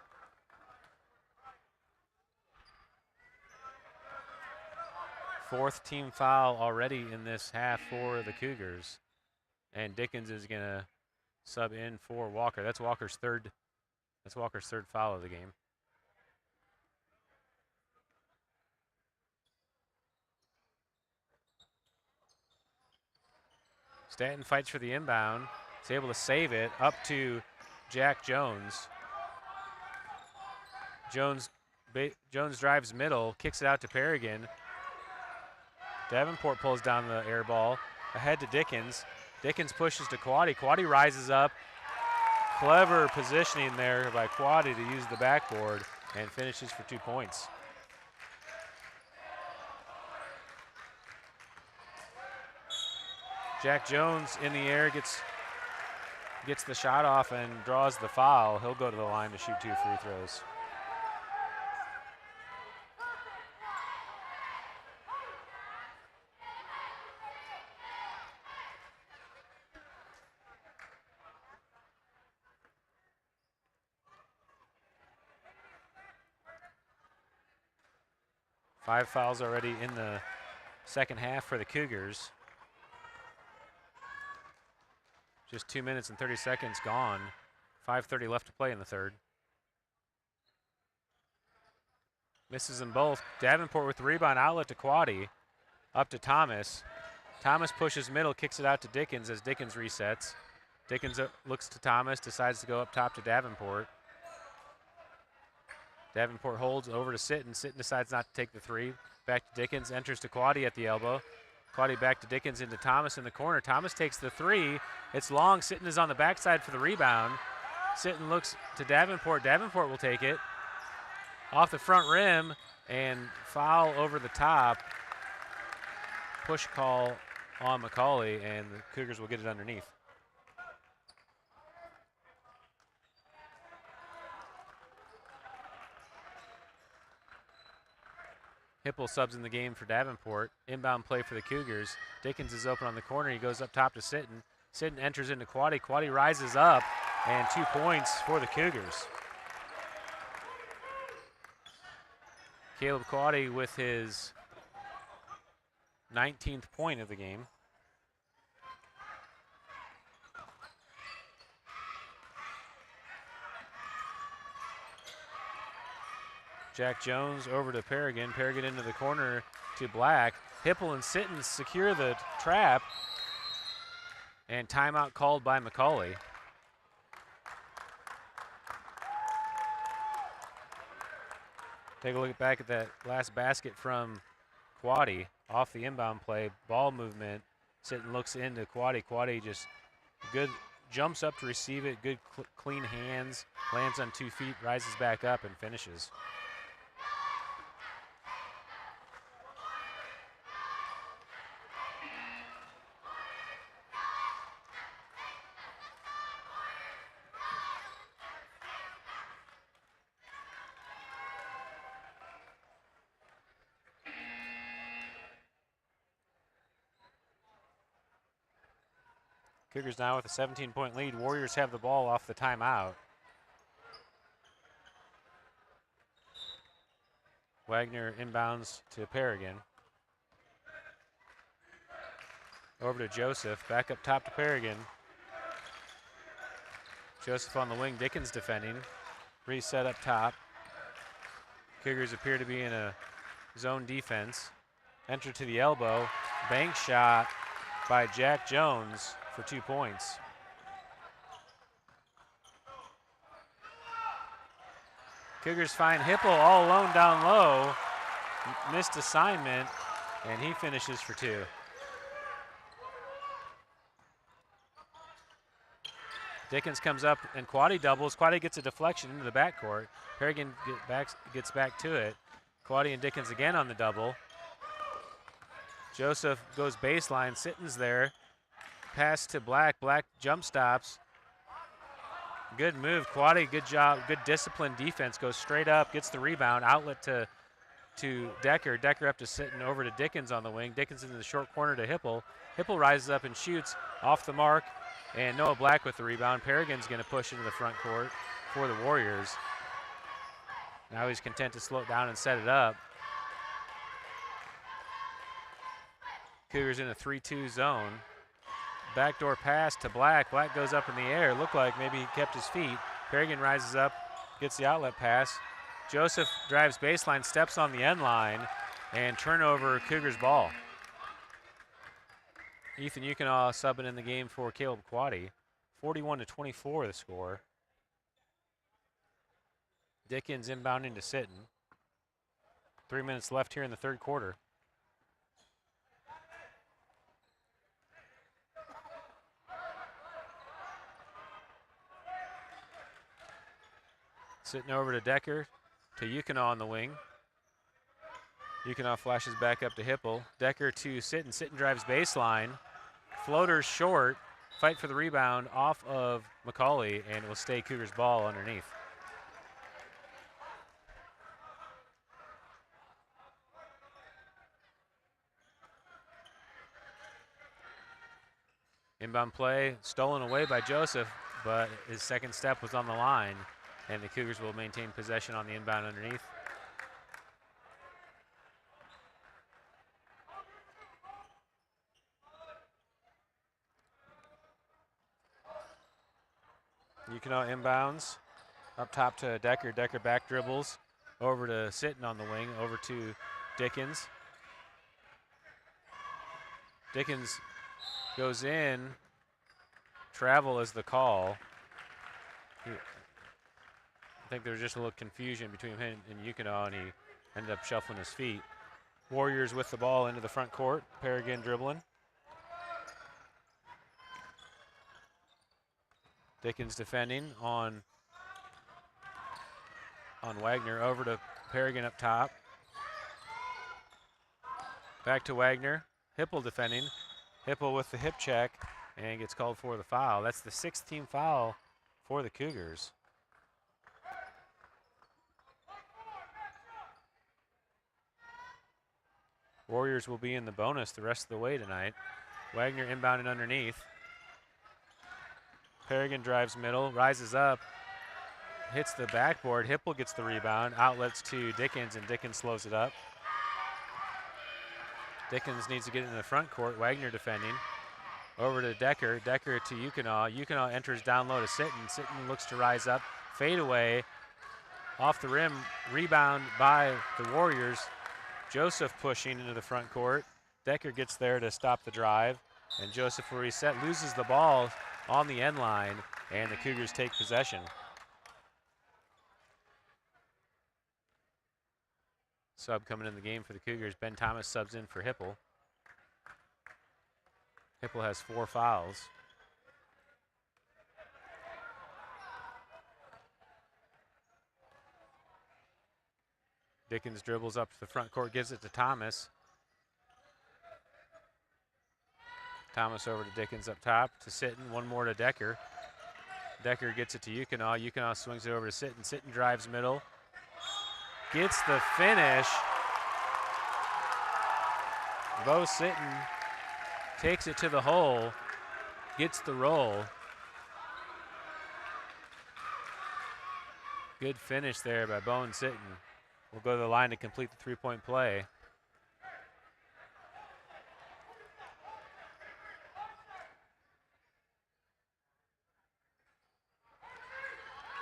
Fourth team foul already in this half for the Cougars. And Dickens is gonna sub in for Walker. That's Walker's third foul of the game. Stanton fights for the inbound. He's able to save it up to Jack Jones. Jones drives middle, kicks it out to Perrigan. Davenport pulls down the air ball. Ahead to Dickens. Dickens pushes to Quaddy. Quaddy rises up. Clever positioning there by Quaddy to use the backboard and finishes for 2 points. Jack Jones in the air gets the shot off and draws the foul. He'll go to the line to shoot 2 free throws. Five fouls already in the second half for the Cougars. Just 2 minutes and 30 seconds gone. 5:30 left to play in the third. Misses them both. Davenport with the rebound, outlet to Quaddy. Up to Thomas. Thomas pushes middle, kicks it out to Dickens as Dickens resets. Dickens looks to Thomas, decides to go up top to Davenport. Davenport holds over to Sitton. Sitton decides not to take the three. Back to Dickens, enters to Quaddy at the elbow. Quaddy back to Dickens into Thomas in the corner. Thomas takes the three. It's long. Sitton is on the backside for the rebound. Sitton looks to Davenport. Davenport will take it. Off the front rim and foul over the top. Push call on McAuley, and the Cougars will get it underneath. Hipple subs in the game for Davenport. Inbound play for the Cougars. Dickens is open on the corner. He goes up top to Sitton. Sitton enters into Quaddy. Quaddy rises up, and 2 points for the Cougars. Caleb Quaddy with his 19th point of the game. Jack Jones over to Paragon. Paragon into the corner to Black. Hipple and Sitton secure the trap. And timeout called by McAuley. Take a look back at that last basket from Quaddy. Off the inbound play, ball movement. Sitton looks into Quaddy. Quaddy just good, jumps up to receive it. Good clean hands. Lands on 2 feet, rises back up and finishes. Cougars now with a 17-point lead. Warriors have the ball off the timeout. Wagner inbounds to Paragon. Over to Joseph, back up top to Paragon. Joseph on the wing, Dickens defending. Reset up top. Cougars appear to be in a zone defense. Enter to the elbow, bank shot by Jack Jones for 2 points. Cougars find Hipple all alone down low. Missed assignment, and he finishes for 2. Dickens comes up and Quaddy doubles. Quaddy gets a deflection into the backcourt. Paragon gets back to it. Quaddy and Dickens again on the double. Joseph goes baseline, Sitton's there. Pass to Black. Black jump stops. Good move, Quaddy, good job, good disciplined defense. Goes straight up, gets the rebound, outlet to Decker. Decker up to Sitton, over to Dickens on the wing. Dickens into the short corner to Hipple. Hipple rises up and shoots off the mark, and Noah Black with the rebound. Paragon's gonna push into the front court for the Warriors. Now he's content to slow it down and set it up. Cougars in a 3-2 zone. Backdoor pass to Black. Black goes up in the air. Looked like maybe he kept his feet. Paragon rises up, gets the outlet pass. Joseph drives baseline, steps on the end line, and turnover, Cougars ball. Ethan Yukonaw subbing in the game for Caleb Quaddy. 41-24 the score. Dickens inbounding to Sitton. 3 minutes left here in the third quarter. Sitton over to Decker, to Yukonaw on the wing. Yukonaw flashes back up to Hipple. Decker to Sitton. Sitton drives baseline, Floater short. Fight for the rebound off of McAuley, and it will stay Cougars ball underneath. Inbound play stolen away by Joseph, but his second step was on the line, and the Cougars will maintain possession on the inbound underneath. Yukino inbounds up top to Decker. Decker back dribbles over to Sitton on the wing, over to Dickens. Dickens goes in. Travel is the call. I think there was just a little confusion between him and Yukino, and he ended up shuffling his feet. Warriors with the ball into the front court. Paragon dribbling. Dickens defending on Wagner. Over to Paragon up top. Back to Wagner. Hipple defending. Hipple with the hip check and gets called for the foul. That's the 6th team foul for the Cougars. Warriors will be in the bonus the rest of the way tonight. Wagner inbounding underneath. Paragon drives middle, rises up, hits the backboard. Hipple gets the rebound, outlets to Dickens, and Dickens slows it up. Dickens needs to get into the front court. Wagner defending. Over to Decker. Decker to Yukino. Yukino enters down low to Sitton. Sitton looks to rise up. Fade away. Off the rim. Rebound by the Warriors. Joseph pushing into the front court. Decker gets there to stop the drive. And Joseph will reset. Loses the ball on the end line. And the Cougars take possession. Sub coming in the game for the Cougars. Ben Thomas subs in for Hipple. Hipple has 4 fouls. Dickens dribbles up to the front court, gives it to Thomas. Thomas over to Dickens up top to Sitton. One more to Decker. Decker gets it to Yukino. Yukino swings it over to Sitton. Sitton drives middle. Gets the finish. Bo Sitton takes it to the hole. Gets the roll. Good finish there by Bowen Sitton. We'll go to the line to complete the 3-point play.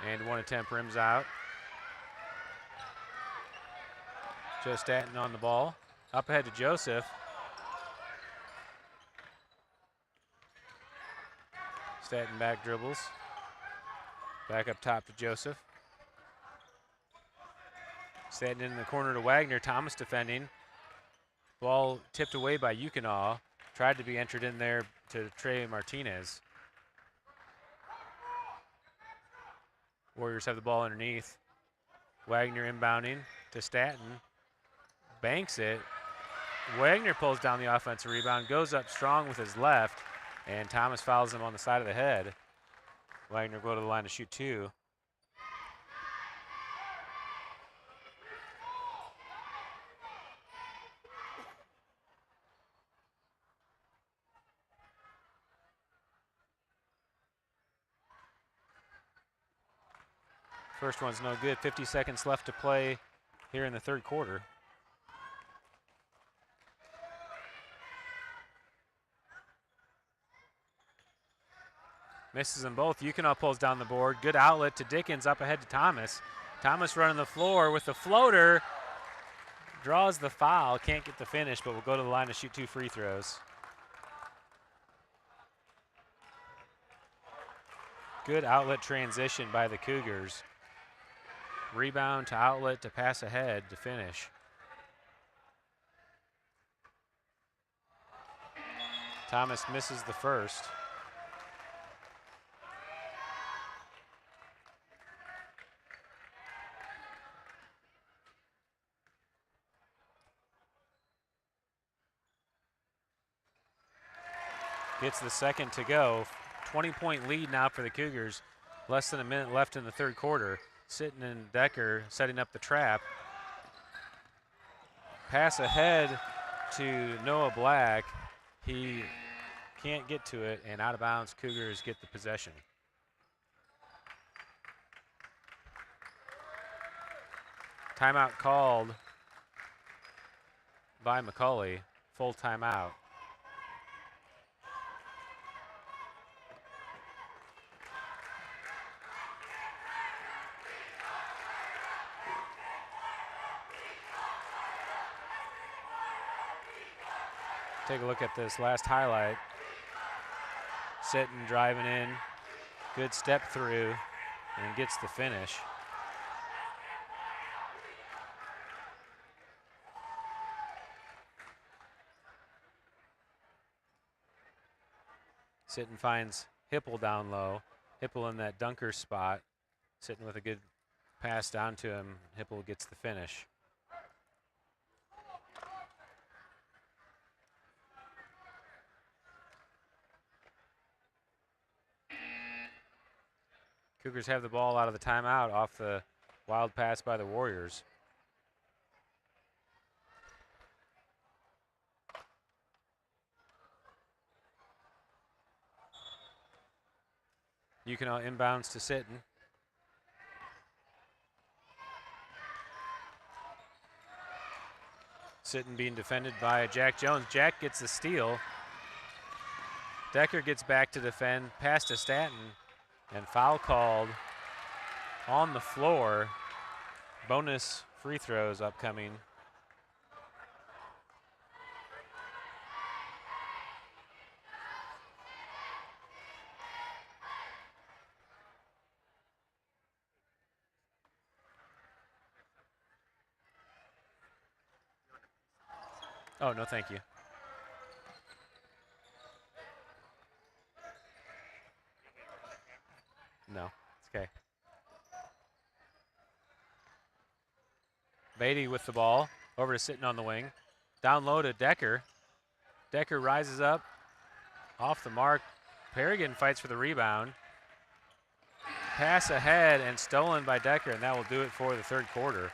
And one attempt rims out. Joe Stanton on the ball. Up ahead to Joseph. Stanton back dribbles. Back up top to Joseph. Stanton in the corner to Wagner. Thomas defending. Ball tipped away by Yukino. Tried to be entered in there to Trey Martinez. Warriors have the ball underneath. Wagner inbounding to Stanton. Banks it. Wagner pulls down the offensive rebound, goes up strong with his left, and Thomas fouls him on the side of the head. Wagner go to the line to shoot 2. First one's no good. 50 seconds left to play here in the third quarter. Misses them both. Yukino pulls down the board. Good outlet to Dickens up ahead to Thomas. Thomas running the floor with the floater. Draws the foul. Can't get the finish, but will go to the line to shoot 2 free throws. Good outlet transition by the Cougars. Rebound to outlet to pass ahead to finish. Thomas misses the first. Gets the second to go. 20-point lead now for the Cougars. Less than a minute left in the third quarter. Sitton and Decker setting up the trap. Pass ahead to Noah Black. He can't get to it, and out of bounds, Cougars get the possession. Timeout called by McAuley. Full timeout. Take a look at this last highlight. Sitton driving in, good step through, and gets the finish. Sitton finds Hipple down low. Hipple in that dunker spot. Sitton with a good pass down to him. Hipple gets the finish. Cougars have the ball out of the timeout off the wild pass by the Warriors. You can inbounds to Sitton. Sitton being defended by Jack Jones. Jack gets the steal. Decker gets back to defend, pass to Stanton, and foul called on the floor. Bonus free throws upcoming. Oh, no, thank you. No, it's okay. Beatty with the ball, over to Sitton on the wing. Down low to Decker. Decker rises up, off the mark. Perrigan fights for the rebound. Pass ahead and stolen by Decker, and that will do it for the third quarter.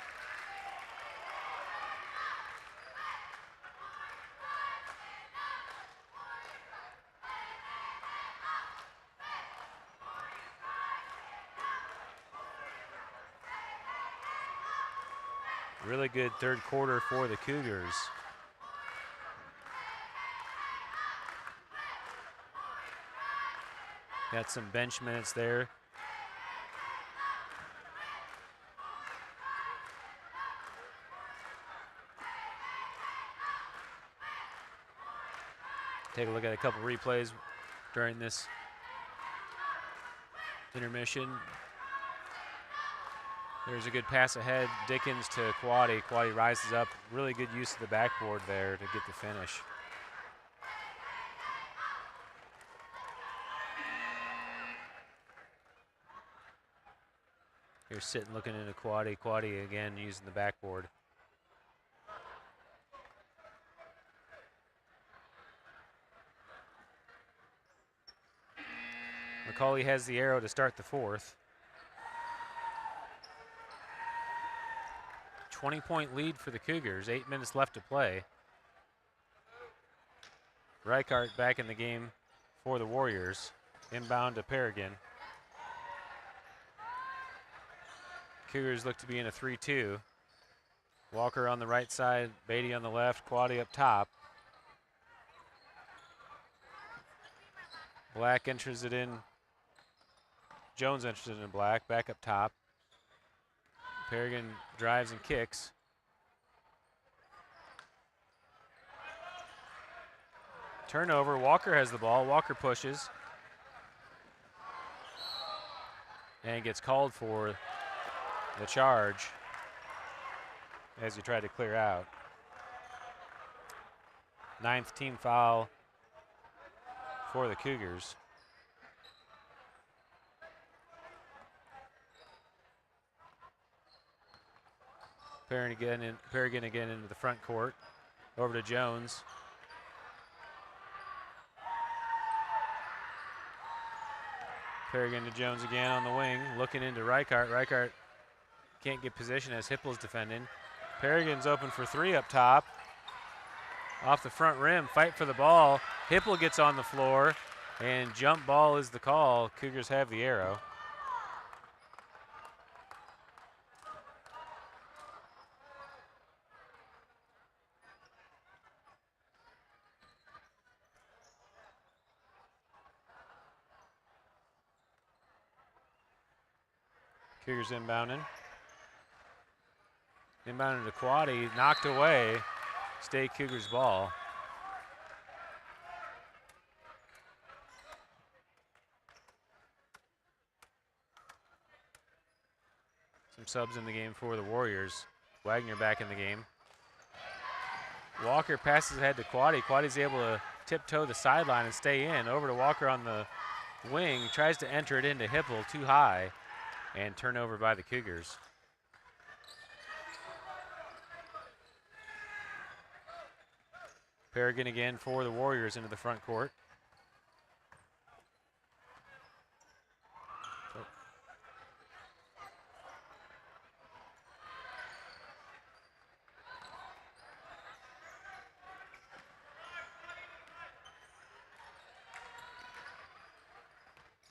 Really good third quarter for the Cougars. Got some bench minutes there. Take a look at a couple replays during this intermission. There's a good pass ahead. Dickens to Quaddy. Quaddy rises up. Really good use of the backboard there to get the finish. Here's Sitton looking into Quaddy. Quaddy again using the backboard. McAuley has the arrow to start the fourth. 20-point lead for the Cougars, 8 minutes left to play. Reichart back in the game for the Warriors. Inbound to Perrigan. Cougars look to be in a 3-2. Walker on the right side, Beatty on the left, Quaddy up top. Black enters it in. Jones enters it in Black, back up top. Perrigan drives and kicks. Turnover, Walker has the ball. Walker pushes. And gets called for the charge as he tried to clear out. 9th team foul for the Cougars. Perrigan again into the front court. Over to Jones. Perrigan to Jones again on the wing, looking into Reichart. Reichart can't get position as Hippel's defending. Perrigan's open for three up top. Off the front rim, fight for the ball. Hippel gets on the floor, and jump ball is the call. Cougars have the arrow. Cougars inbounding. Inbounding to Quaddy, knocked away. Stay Cougars ball. Some subs in the game for the Warriors. Wagner back in the game. Walker passes ahead to Quaddy. Quaddy's able to tiptoe the sideline and stay in. Over to Walker on the wing. Tries to enter it into Hippel, too high. And turnover by the Cougars. Perrigan again for the Warriors into the front court.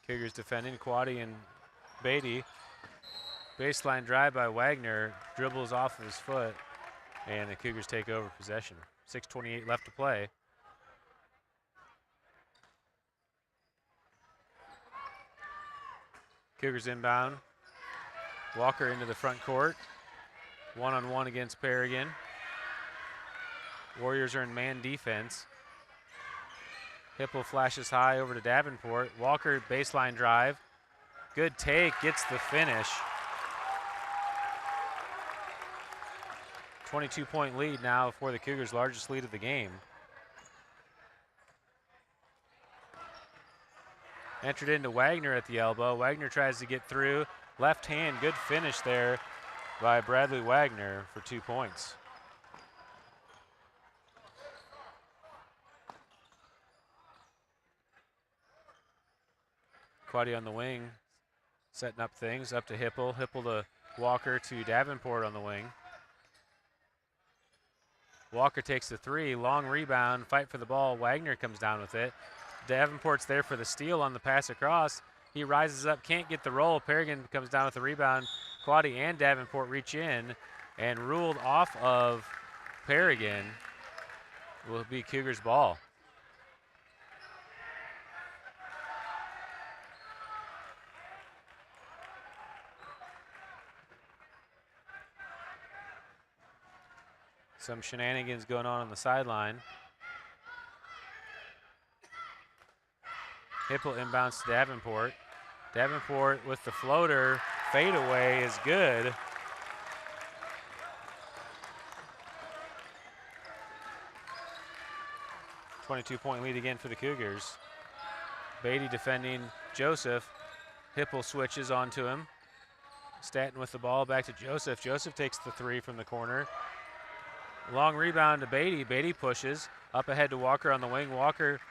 Cougars defending, Quaddy and Beatty. Baseline drive by Wagner, dribbles off of his foot, and the Cougars take over possession. 6:28 left to play. Cougars inbound. Walker into the front court. One-on-one against Perrigan. Warriors are in man defense. Hippel flashes high over to Davenport. Walker baseline drive. Good take, gets the finish. 22-point lead now for the Cougars, largest lead of the game. Entered into Wagner at the elbow. Wagner tries to get through. Left hand, good finish there by Bradley Wagner for 2 points. Quaddy on the wing, setting up things, up to Hippel. Hippel to Walker to Davenport on the wing. Walker takes the three, long rebound, fight for the ball. Wagner comes down with it. Davenport's there for the steal on the pass across. He rises up, can't get the roll. Perrigan comes down with the rebound. Quaddy and Davenport reach in, and ruled off of Perrigan will be Cougars ball. Some shenanigans going on the sideline. Hippel inbounds to Davenport. Davenport with the floater, fadeaway is good. .22 lead again for the Cougars. Beatty defending Joseph. Hippel switches onto him. Stanton with the ball, back to Joseph. Joseph takes the three from the corner. Long rebound to Beatty. Beatty pushes up ahead to Walker on the wing. Walker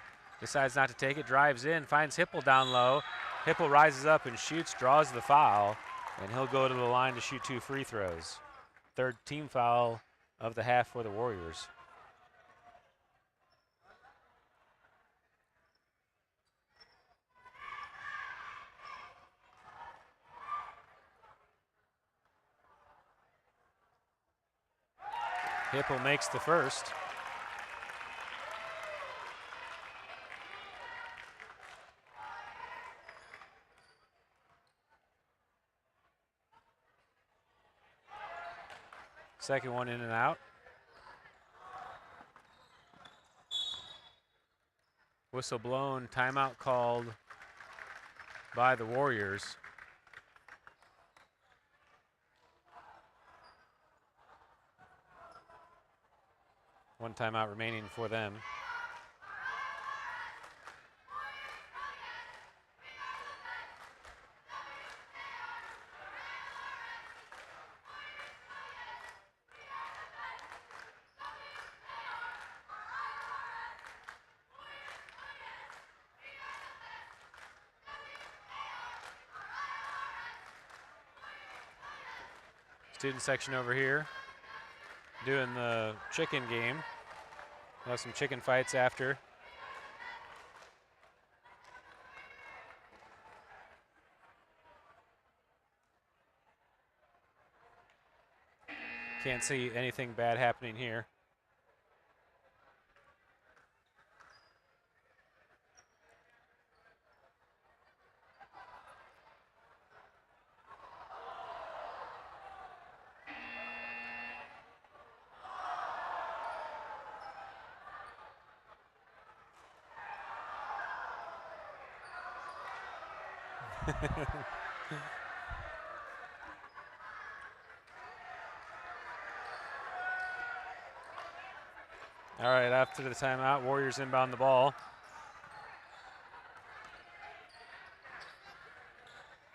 decides not to take it, drives in, finds Hippel down low. Hippel rises up and shoots, draws the foul, and he'll go to the line to shoot 2 free throws. Third team foul of the half for the Warriors. Hippel makes the first. Second one in and out. Whistle blown, timeout called by the Warriors. One timeout remaining for them. Student section over here doing the chicken game. We'll have some chicken fights after. Can't see anything bad happening here. All right, after the timeout, Warriors inbound the ball.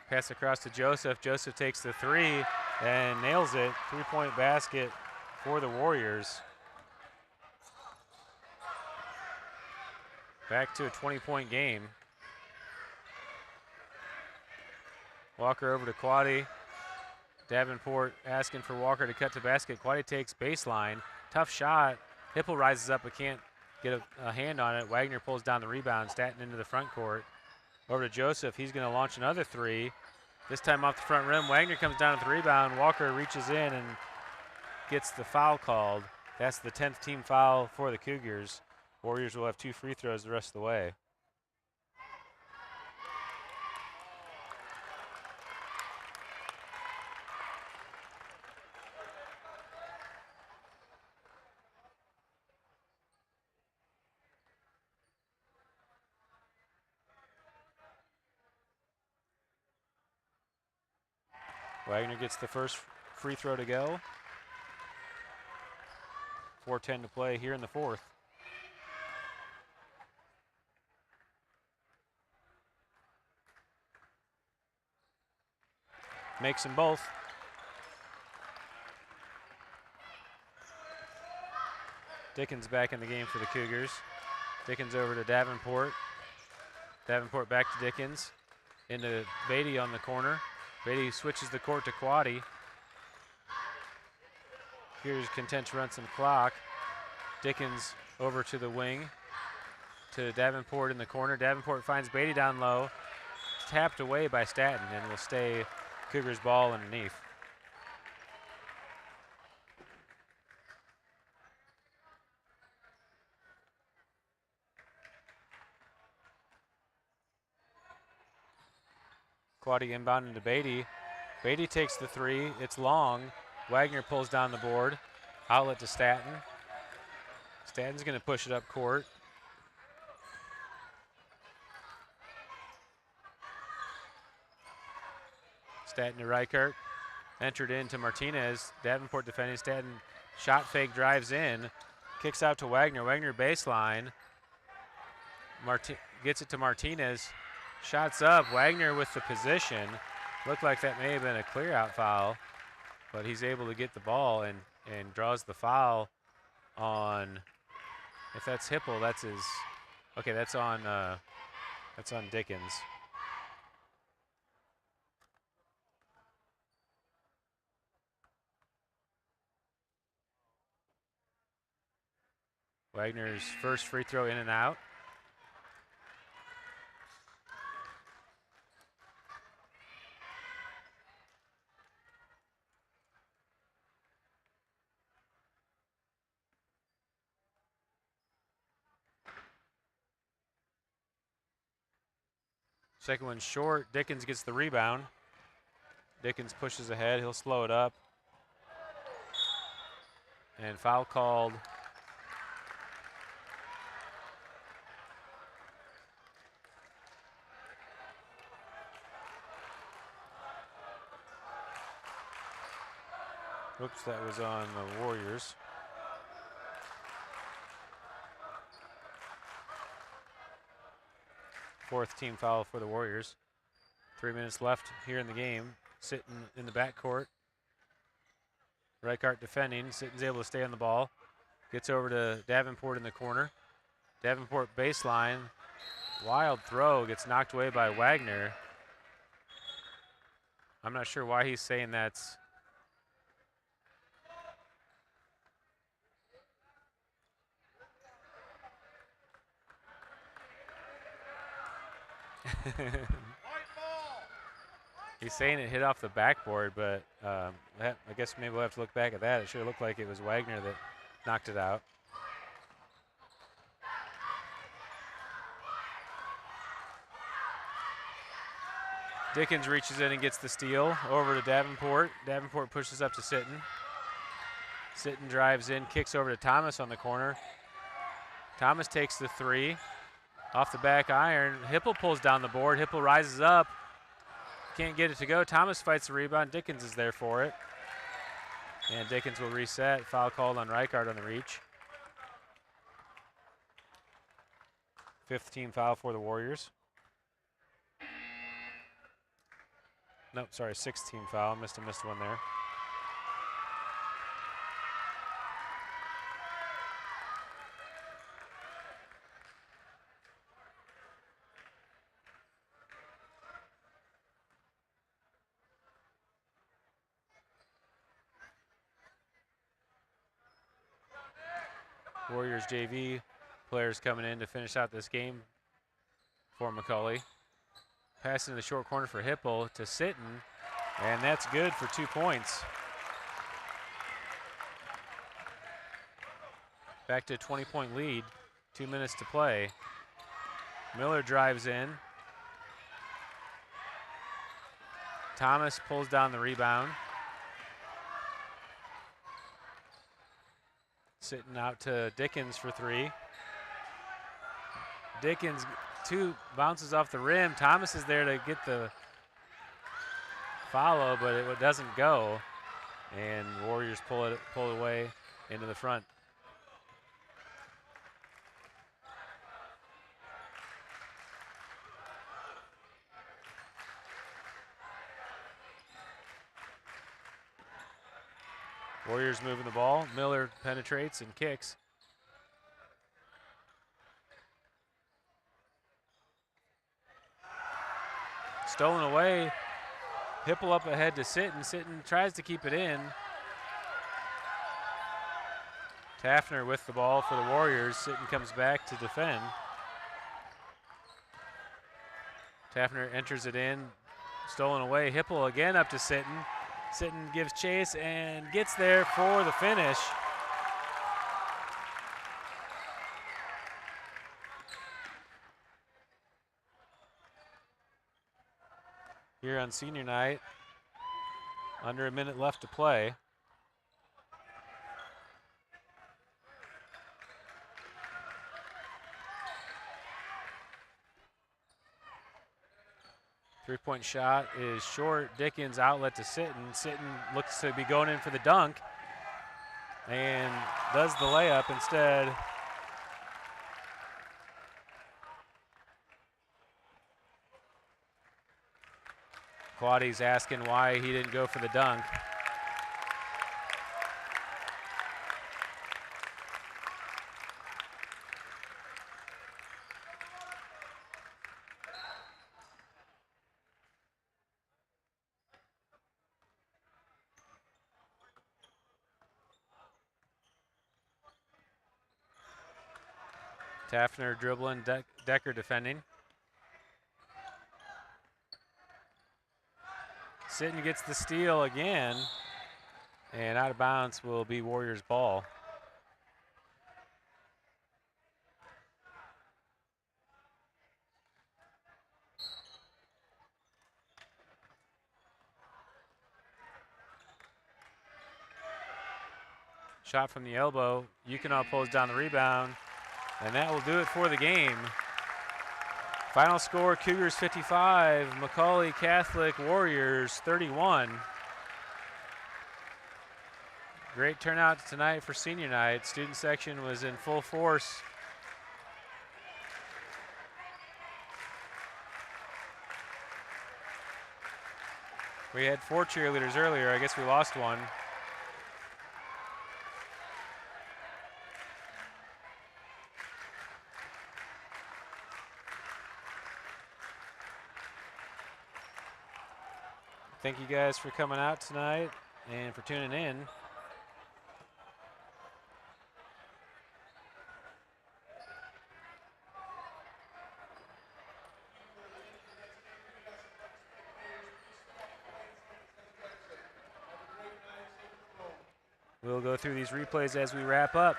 Pass across to Joseph. Joseph takes the three and nails it. 3-point basket for the Warriors. Back to a 20-point game. Walker over to Quaddy. Davenport asking for Walker to cut to basket. Quaddy takes baseline. Tough shot. Hipple rises up but can't get a hand on it. Wagner pulls down the rebound. Staten into the front court. Over to Joseph. He's going to launch another three. This time off the front rim. Wagner comes down with the rebound. Walker reaches in and gets the foul called. That's the 10th team foul for the Cougars. Warriors will have 2 free throws the rest of the way. Wagner gets the first free throw to go. 4:10 to play here in the fourth. Makes them both. Dickens back in the game for the Cougars. Dickens over to Davenport. Davenport back to Dickens. Into Beatty on the corner. Beatty switches the court to Quaddy. Cougars content to run some clock. Dickens over to the wing. To Davenport in the corner. Davenport finds Beatty down low. Tapped away by Staten and will stay Cougars ball underneath. Quaddy inbound into Beatty. Beatty takes the three. It's long. Wagner pulls down the board. Outlet to Staten. Staten's going to push it up court. Staten to Reichert. Entered into Martinez. Davenport defending. Staten shot fake, drives in. Kicks out to Wagner. Wagner baseline. Gets it to Martinez. Shots up. Wagner with the position. Looked like that may have been a clear out foul, but he's able to get the ball and draws the foul on, if that's Hipple, that's his, okay, that's on Dickens. Wagner's first free throw in and out. Second one's short. Dickens gets the rebound. Dickens pushes ahead. He'll slow it up. And foul called. Oops, that was on the Warriors. Fourth team foul for the Warriors. 3 minutes left here in the game. Sitting in the backcourt. Reichart defending. Sitten's able to stay on the ball. Gets over to Davenport in the corner. Davenport baseline. Wild throw. Gets knocked away by Wagner. I'm not sure why he's saying that's He's saying it hit off the backboard, but I guess maybe we'll have to look back at that. It sure looked like it was Wagner that knocked it out. Dickens reaches in and gets the steal over to Davenport. Davenport pushes up to Sitton. Sitton drives in, kicks over to Thomas on the corner. Thomas takes the three. Off the back iron, Hipple pulls down the board. Hipple rises up. Can't get it to go. Thomas fights the rebound. Dickens is there for it. And Dickens will reset. Foul called on Reichard on the reach. 5th team foul for the Warriors. Nope, sorry, 6th team foul. Missed one there. Warriors JV players coming in to finish out this game for McAuley. Passing in the short corner for Hipple to Sitton, and that's good for 2 points. Back to a 20-point lead, 2 minutes to play. Miller drives in. Thomas pulls down the rebound. Sitting out to Dickens for 3. Dickens, 2 bounces off the rim. Thomas is there to get the follow, but it doesn't go. And Warriors pull it away into the front. Warriors moving the ball. Miller penetrates and kicks. Stolen away. Hipple up ahead to Sitton. Sitton tries to keep it in. Taffner with the ball for the Warriors. Sitton comes back to defend. Taffner enters it in. Stolen away. Hipple again up to Sitton. Sitton gives chase and gets there for the finish. Here on senior night, under a minute left to play. Three-point shot is short. Dickens outlet to Sitton. Sitton looks to be going in for the dunk and does the layup instead. Quaddy's asking why he didn't go for the dunk. Taffner dribbling, Decker defending. Sitton gets the steal again, and out of bounds will be Warriors ball. Shot from the elbow. Yukonov pulls down the rebound, and that will do it for the game. Final score, Cougars 55, McAuley Catholic Warriors 31. Great turnout tonight for senior night. Student section was in full force. We had 4 cheerleaders earlier. I guess we lost one. Thank you guys for coming out tonight and for tuning in. We'll go through these replays as we wrap up.